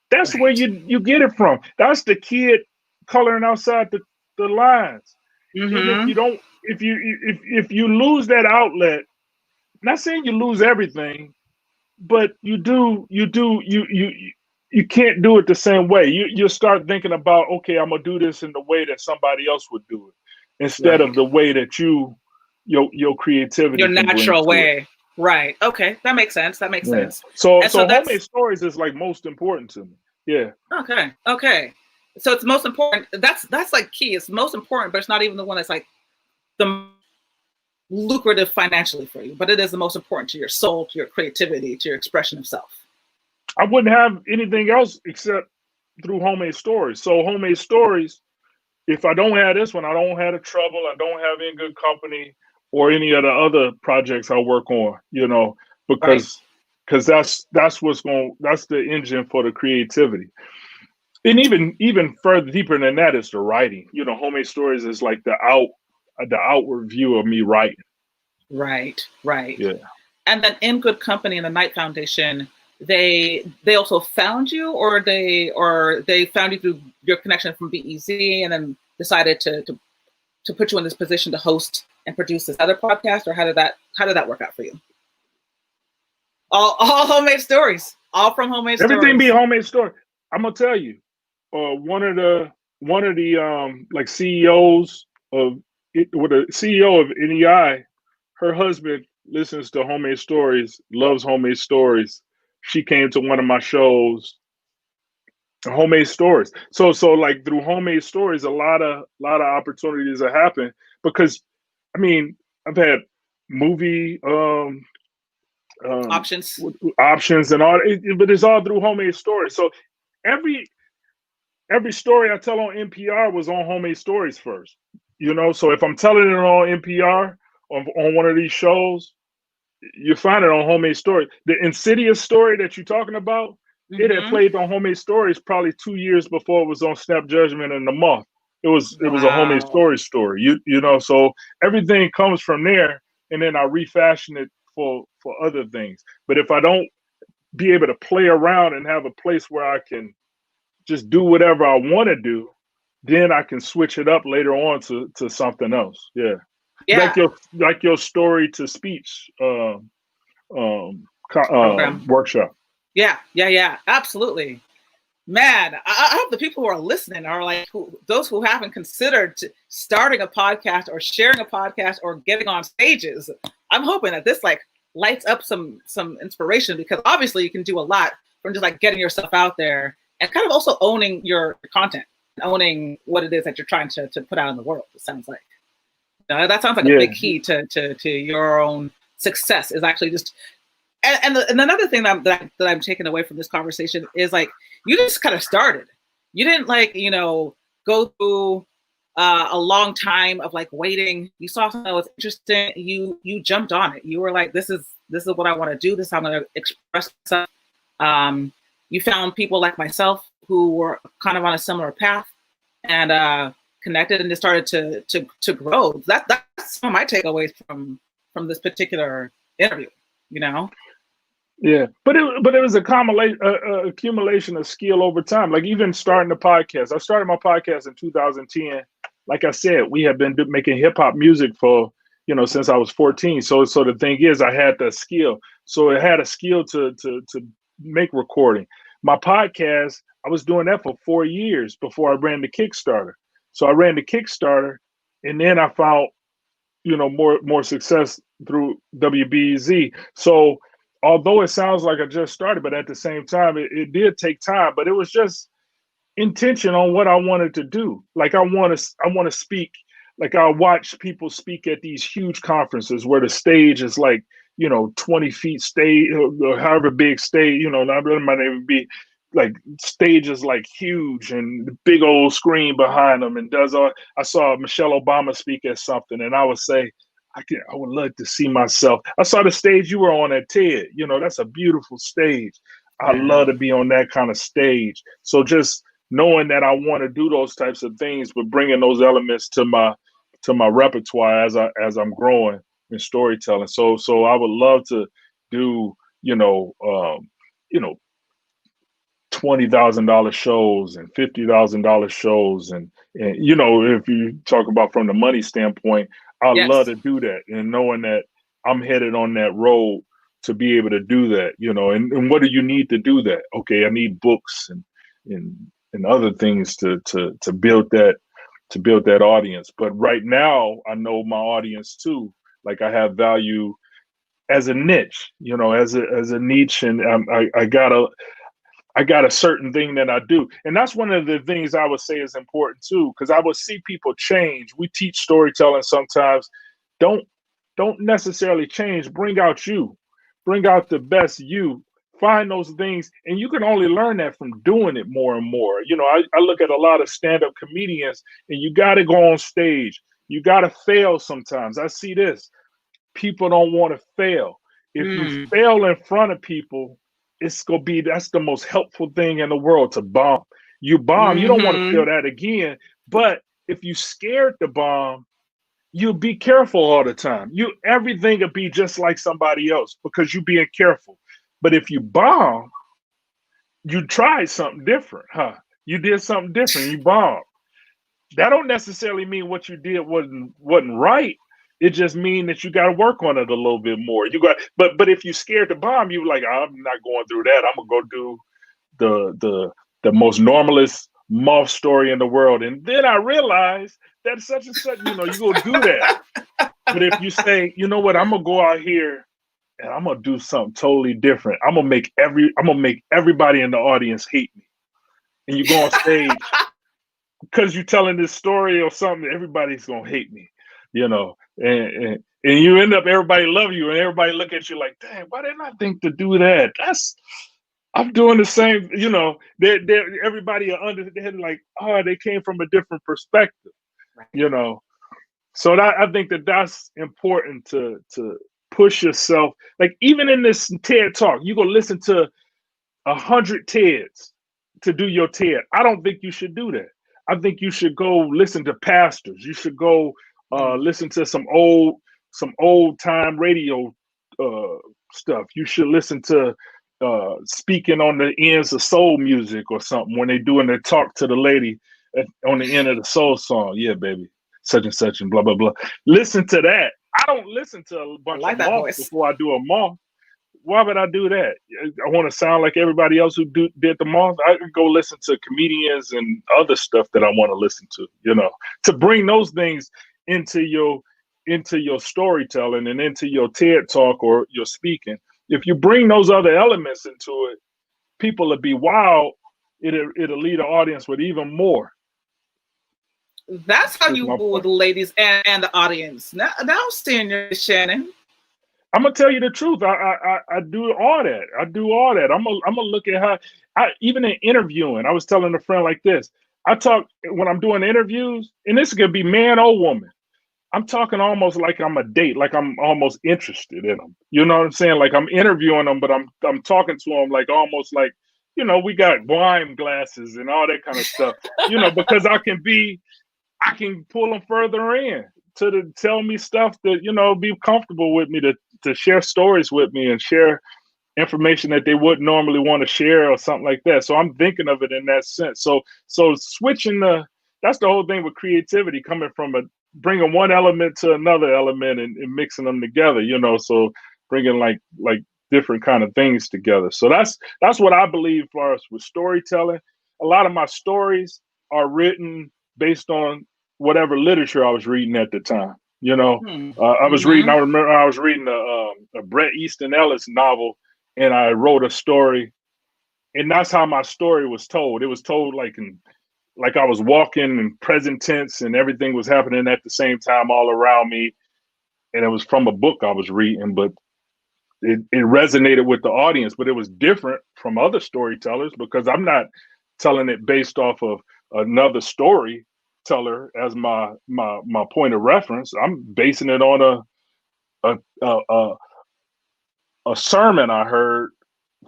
That's where right. you get it from. That's the kid coloring outside the lines. And if Mm-hmm. you don't if you lose that outlet, not saying you lose everything, but you can't do it the same way. You start thinking about, okay, I'm gonna do this in the way that somebody else would do it instead of Right. the way that your Your creativity can bring natural to it. way. Right. Okay. That makes sense. That makes Yeah. sense. So And so so that's homemade stories is like most important to me. Yeah. okay. Okay. So it's most important. That's like key. It's most important, but it's not even the one that's like the lucrative financially for you, but it is the most important to your soul, to your creativity, to your expression of self. I wouldn't have anything else except through homemade stories. So homemade stories, if I don't have this one, I don't have the trouble, I don't have In Good Company or any of the other projects I work on, Right. because that's the engine for the creativity. And even further deeper than that is the writing. Homemade stories is like the outward view of me writing. Right. Right. Yeah. And then In Good Company and the Knight Foundation, they also found you, or they found you through your connection from BEZ, and then decided to put you in this position to host and produce this other podcast, or how did that work out for you? All homemade stories, all from homemade Everything be stories. homemade story. I'm gonna tell you, one of the like CEOs of with the CEO of NEI, her husband listens to homemade stories, loves homemade stories. She came to one of my shows, homemade stories. So like through homemade stories, a lot of opportunities have happened because I mean I've had movie um Options. options and all, but it's all through homemade stories. So every every story I tell on NPR was on homemade stories first. So if I'm telling it on NPR on one of these shows, you find it on homemade stories. The Insidious story that you're talking about, it had Mm-hmm. played on homemade stories probably 2 years before it was on Snap Judgment and The Moth. It was a homemade Wow. story. So everything comes from there, and then I refashion it for other things. But if I don't be able to play around and have a place where I can just do whatever I want to do, then I can switch it up later on to something else. Yeah. Yeah. Like your story to speech Program. workshop. Yeah. Absolutely. Man, I hope the people who are listening are like those who haven't considered starting a podcast or sharing a podcast or getting on stages. I'm hoping that this like lights up some inspiration, because obviously you can do a lot from just like getting yourself out there and kind of also owning your content, owning what it is that you're trying to put out in the world. It sounds like that sounds like a big key to your own success is actually just. And another thing that I'm taking away from this conversation is like you just kind of started. You didn't like go through a long time of like waiting. You saw something that was interesting. You jumped on it. You were like, this is what I want to do. This is how I'm going to express myself. You found people like myself who were kind of on a similar path and connected, and just started to grow. That's some of my takeaways from this particular interview. Yeah, but it was a accumulation of skill over time. Like even starting the podcast, I started my podcast in 2010. Like I said, we have been making hip hop music for since I was 14. So the thing is, I had the skill. So it had a skill to make recording. My podcast, I was doing that for 4 years before I ran the Kickstarter. So I ran the Kickstarter, and then I found more success through WBZ. So although it sounds like I just started, but at the same time, it did take time, but it was just intention on what I wanted to do. Like I want to speak, like I watch people speak at these huge conferences where the stage is like, 20 feet stage or however big stage, that might even be like stages like huge and big old screen behind them and I saw Michelle Obama speak at something and I would say, I would love to see myself. I saw the stage you were on at TED. That's a beautiful stage. I love to be on that kind of stage. So just knowing that I want to do those types of things, but bringing those elements to my repertoire as I'm growing in storytelling. So I would love to do $20,000 shows and $50,000 shows, and if you talk about from the money standpoint, I love to do that, and knowing that I'm headed on that road to be able to do that, and what do you need to do that? Okay, I need books and other things to build that audience. But right now, I know my audience too. Like I have value as a niche, as a niche, and I got a certain thing that I do. And that's one of the things I would say is important too, because I would see people change. We teach storytelling sometimes. Don't necessarily change. Bring out you. Bring out the best you. Find those things. And you can only learn that from doing it more and more. I look at a lot of stand-up comedians, and you got to go on stage. You got to fail sometimes. I see this. People don't want to fail. If you fail in front of people, that's the most helpful thing in the world, to bomb. You bomb, you don't want to feel that again. But if you scared to bomb, you be careful all the time. Everything will be just like somebody else because you being careful. But if you bomb, you tried something different, huh? You did something different, you bombed. That don't necessarily mean what you did wasn't right. It just means that you got to work on it a little bit more. But if you're scared to bomb, you like, I'm not going through that. I'm gonna go do the most normalest moth story in the world. And then I realized that such and such, you go do that. But if you say, you know what, I'm gonna go out here and I'm gonna do something totally different. I'm gonna make everybody in the audience hate me. And you go on stage because you're telling this story or something, everybody's gonna hate me. And you end up, everybody love you and everybody look at you like, dang, why didn't I think to do that? I'm doing the same, everybody they're like, oh, they came from a different perspective, So I think that's important to push yourself. Like even in this TED talk, you go listen to 100 TEDs to do your TED. I don't think you should do that. I think you should go listen to pastors. You should go listen to some old time radio stuff. You should listen to speaking on the ends of soul music or something when they doing their talk to the lady on the end of the soul song. Yeah, baby, such and such and blah blah blah. Listen to that. I don't listen to a I bunch of like that moths voice. before I do a moth. Why would I do that? I want to sound like everybody else who did the moth. I could go listen to comedians and other stuff that I want to listen to. To bring those things into your storytelling and into your TED talk or your speaking. If you bring those other elements into it, people will be wow. It'll lead an audience with even more. That's how you woo with the ladies and the audience. Now I'm seeing you, Shannon. I'm gonna tell you the truth. I do all that. I do all that. I'm gonna look at how even in interviewing. I was telling a friend like this. I talk when I'm doing interviews, and this could be man or woman. I'm talking almost like I'm a date, like I'm almost interested in them. You know what I'm saying? Like I'm interviewing them, but I'm talking to them like almost like we got wine glasses and all that kind of stuff. Because I can pull them further in to tell me stuff that be comfortable with me to share stories with me and share information that they wouldn't normally want to share or something like that. So I'm thinking of it in that sense. So switching that's the whole thing with creativity, coming from bringing one element to another element and mixing them together. So bringing like different kind of things together. So that's what I believe for us with storytelling. A lot of my stories are written based on whatever literature I was reading at the time. I was reading. I remember I was reading a Bret Easton Ellis novel, and I wrote a story, and that's how my story was told. It was told like I was walking in present tense, and everything was happening at the same time all around me, and it was from a book I was reading, but it resonated with the audience. But it was different from other storytellers because I'm not telling it based off of another storyteller as my point of reference. I'm basing it on a sermon I heard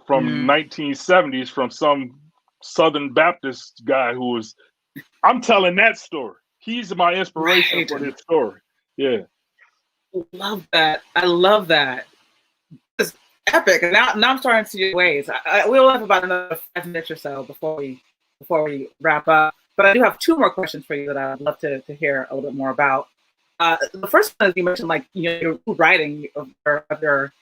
from 1970s from some Southern Baptist guy I'm telling that story. He's my inspiration for this story. Yeah. Love that. I love that. It's epic. And now I'm starting to see your ways. We'll have about another 5 minutes or so before we wrap up. But I do have 2 more questions for you that I'd love to hear a little bit more about. The first one is you mentioned your writing of your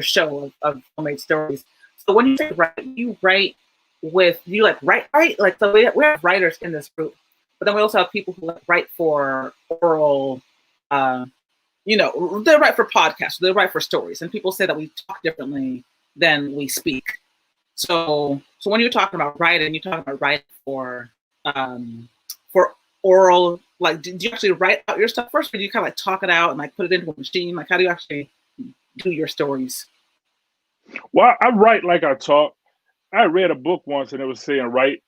show of homemade stories. So when you say write, you write write? Like, so we have writers in this group, but then we also have people who write for oral, they write for podcasts, they write for stories, and people say that we talk differently than we speak. So when you're talking about writing, you're talking about writing for oral, like, do you actually write out your stuff first, or do you kind of talk it out and put it into a machine? Like, how do you actually do your stories? Well, I write like I talk. I read a book once and it was saying write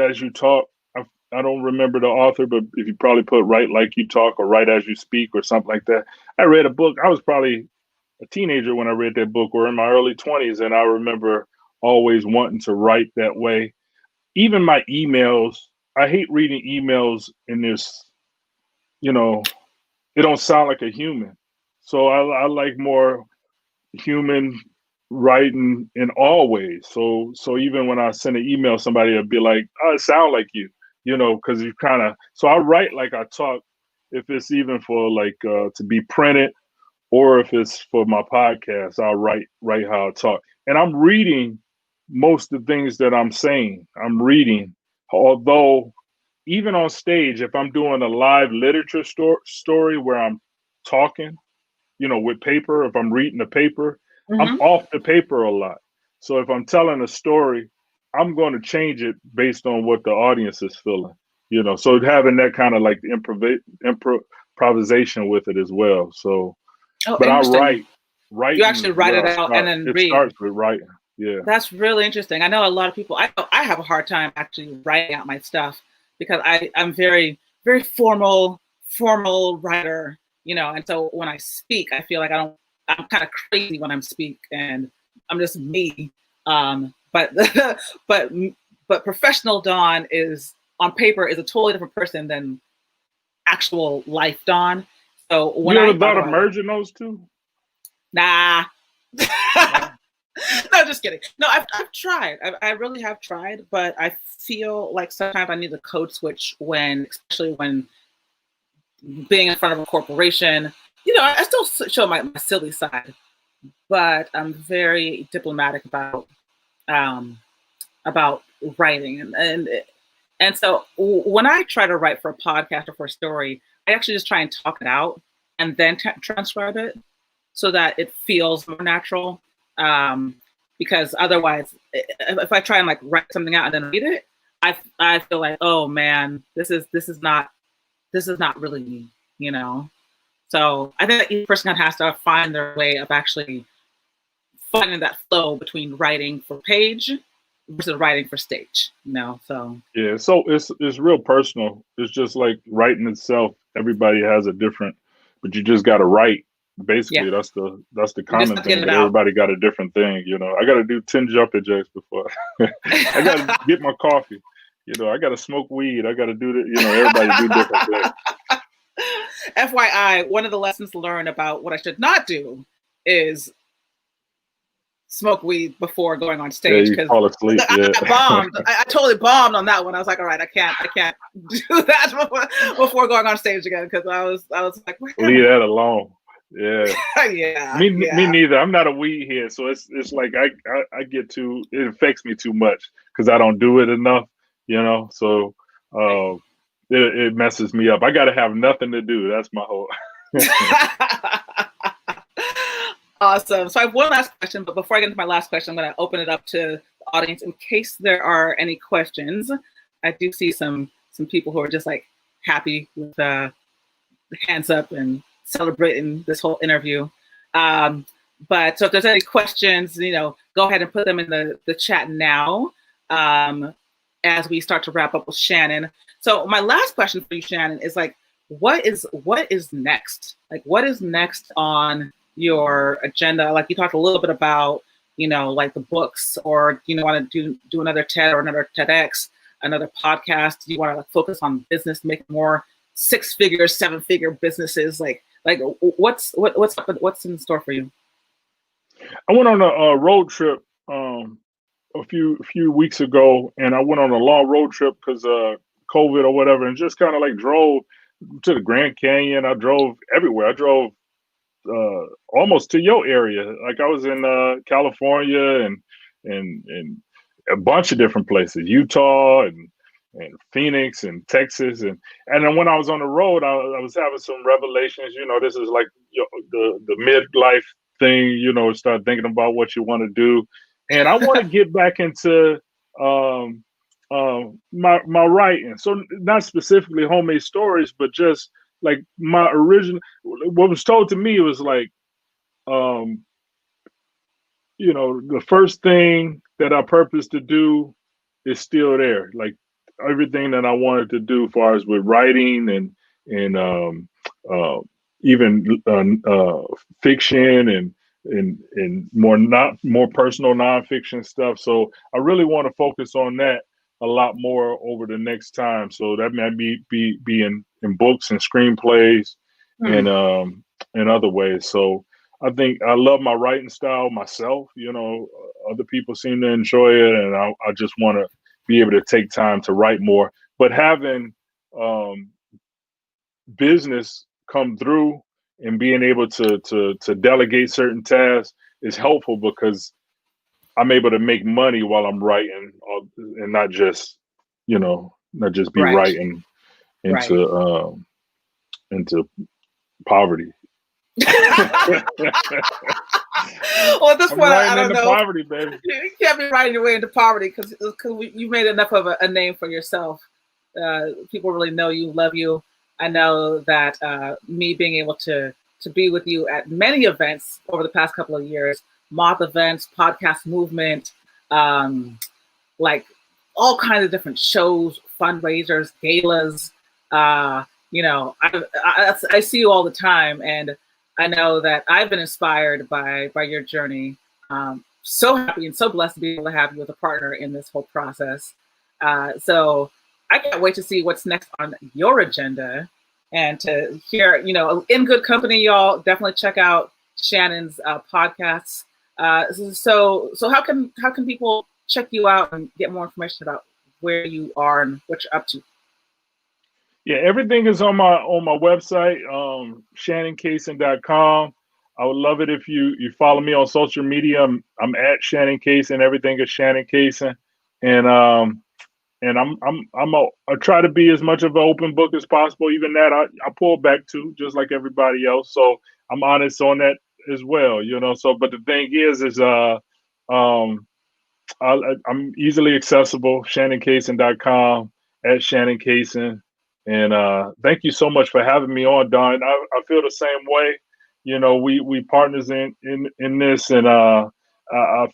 as you talk. I don't remember the author, but if you probably put write like you talk or write as you speak or something like that. I read a book. I was probably a teenager when I read that book, or in my early 20s, and I remember always wanting to write that way. Even my emails, I hate reading emails in this, it don't sound like a human. So I like more human writing in all ways. So even when I send an email, somebody will be like, "Oh, it sounds like you," because you kind of. So I write like I talk. If it's even for to be printed, or if it's for my podcast, I'll write how I talk. And I'm reading most of the things that I'm saying. I'm reading, although even on stage, if I'm doing a live literature story where I'm talking, with paper, if I'm reading the paper, I'm off the paper a lot. So if I'm telling a story, I'm going to change it based on what the audience is feeling, so having that kind of like improvisation with it as well. So, but I write. You actually write it out and then read. It starts with writing. Yeah. That's really interesting. I know a lot of people, I have a hard time actually writing out my stuff because I'm very, very formal writer, and so when I speak, I feel like I'm kind of crazy when I'm speak and I'm just me. But professional Dawn is on paper is a totally different person than actual life Dawn. So when you ever thought of merging those two? Nah. No? No, just kidding. No, I've tried. I really have tried, but I feel like sometimes I need a code switch when, especially when being in front of a corporation. I still show my silly side, but I'm very diplomatic um, about writing, and so when I try to write for a podcast or for a story, I actually just try and talk it out and then transcribe it so that it feels more natural. Um, because otherwise, if I try and like write something out and then read it, I feel like, oh man, this is not really me, you know. So I think that each person has to find their way of actually finding that flow between writing for page versus writing for stage, So Yeah, so it's real personal. It's just like writing itself. Everybody has a different, but you just got to write. yeah, Basically, that's the you just common have to get thing. it But out. everybody got a different thing. I got to do 10 jumping jacks before. I got to get my coffee. I got to smoke weed. I got to do the. Everybody do different things. FYI, one of the lessons learned about what I should not do is smoke weed before going on Yeah, stage you because fall asleep. Yeah, I bombed. I totally bombed on that one. I was like, all right, I can't do that before going on stage again because I was like, where am leave that alone. Yeah. I? Yeah, Me yeah. neither. I'm not a weed head, so it's like I get too. It affects me too much because I don't do it enough. So Right. uh, it messes me up. I got to have nothing to do. That's my whole. Awesome. So I have one last question, but before I get into my last question, I'm going to open it up to the audience in case there are any questions. I do see some people who are just like happy with hands up and celebrating this whole interview. Um, but so if there's any questions, go ahead and put them in the chat now as we start to wrap up with Shannon. So my last question for you, Shannon, is like, what is next? Like, what is next on your agenda? Like you talked a little bit about, like the books, or want to do another TED or another TEDx, another podcast. Do you want to focus on business, make more 6-figure, 7-figure businesses? Like what's in store for you? I went on a road trip a few weeks ago, and I went on a long road trip because COVID or whatever, and just kind of like drove to the Grand Canyon. I drove everywhere. I drove almost to your area. Like I was in California and a bunch of different places, Utah and Phoenix and Texas, and then when I was on the road, I was having some revelations. This is like the midlife thing. Start thinking about what you want to do, and I want to get back into um, my writing. So not specifically homemade stories, but just like my original. What was told to me was like, um, the first thing that I purposed to do is still there. Like everything that I wanted to do, as far as with writing and uh, even fiction and more personal nonfiction stuff. So I really want to focus on that a lot more over the next time. So that might be in books and screenplays Hmm. and other ways. So I think I love my writing style myself. Other people seem to enjoy it, and I just want to be able to take time to write more. But having um, business come through and being able to delegate certain tasks is helpful because I'm able to make money while I'm writing, and not just be Right. writing Right. into poverty. Well, at this I'm point, I writing don't into know. poverty, baby. You can't be writing your way into poverty because you made enough of a name for yourself. People really know you, love you. I know that me being able to be with you at many events over the past couple of years, moth events, podcast movement, like all kinds of different shows, fundraisers, galas. I see you all the time, and I know that I've been inspired by your journey. So happy and so blessed to be able to have you as a partner in this whole process. So I can't wait to see what's next on your agenda and to hear, in good company, y'all. Definitely check out Shannon's podcasts. So how can people check you out and get more information about where you are and what you're up to? Yeah, everything is on my website, shannoncason.com. I would love it if you follow me on social media. I'm at Shannon Cason. Everything is Shannon Cason, and I try to be as much of an open book as possible. Even that I pull back too, just like everybody else. So I'm honest on that as well, you know. So, but the thing is um, I'm easily accessible. ShannonCason.com, at Shannon Cason. And thank you so much for having me on, Don. I feel the same way. You know, we partners in this, and I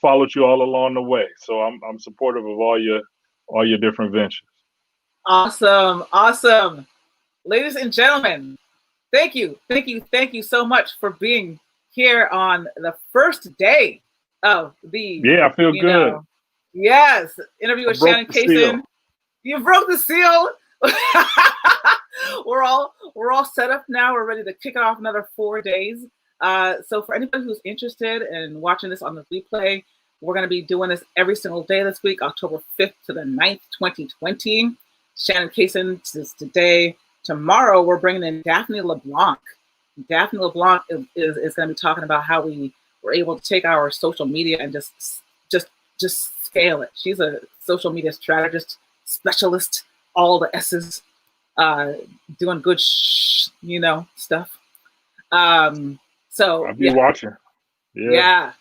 followed you all along the way. So I'm supportive of all your different ventures. Awesome. Ladies and gentlemen, thank you so much for being here on the first day of the I feel good. Yes, interview with Shannon Cason. You broke the seal. We're all set up now. We're ready to kick it off another 4 days. So for anybody who's interested in watching this on the replay, we're going to be doing this every single day this week, October 5th to the 9th, 2020. Shannon Cason is today. Tomorrow, we're bringing in Daphne LeBlanc. Daphne LeBlanc is going to be talking about how we were able to take our social media and just scale it. She's a social media strategist, specialist, all the S's, doing good, stuff. So I'll be watching. Yeah.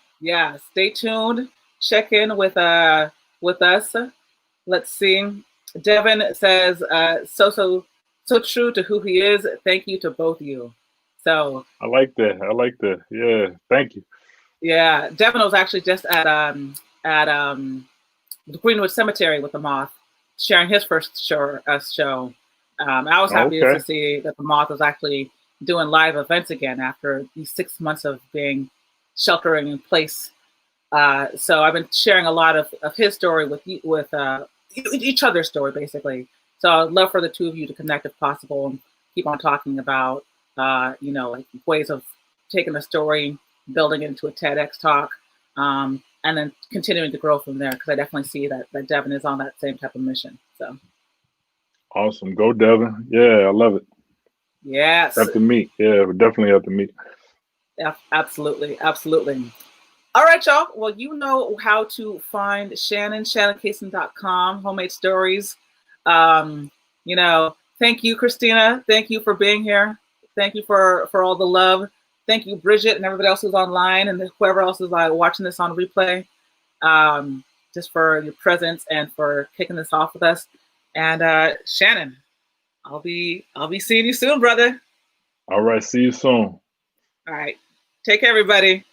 Stay tuned. Check in with us. Let's see. Devin says, so true to who he is. Thank you to both of you. So I like that. Yeah, thank you. Yeah, Devin was actually just at the Greenwood Cemetery with the Moth, sharing his first show. I was happy to see that the Moth was actually doing live events again after these 6 months of being sheltering in place. So I've been sharing a lot of his story with each other's story, basically. So I'd love for the two of you to connect if possible and keep on talking about, like ways of taking a story, building it into a TEDx talk, and then continuing to grow from there. Because I definitely see that Devin is on that same type of mission. So awesome, go Devin! Yeah, I love it. Yes, have to meet. Yeah, we definitely have to meet. Yeah, absolutely. All right, y'all. Well, you know how to find Shannon, shannoncason.com, homemade stories. Thank you, Christina. Thank you for being here. Thank you for all the love. Thank you, Bridget, and everybody else who's online and whoever else is watching this on replay. Just for your presence and for kicking this off with us. And Shannon, I'll be seeing you soon, brother. All right, see you soon. All right. Take care, everybody.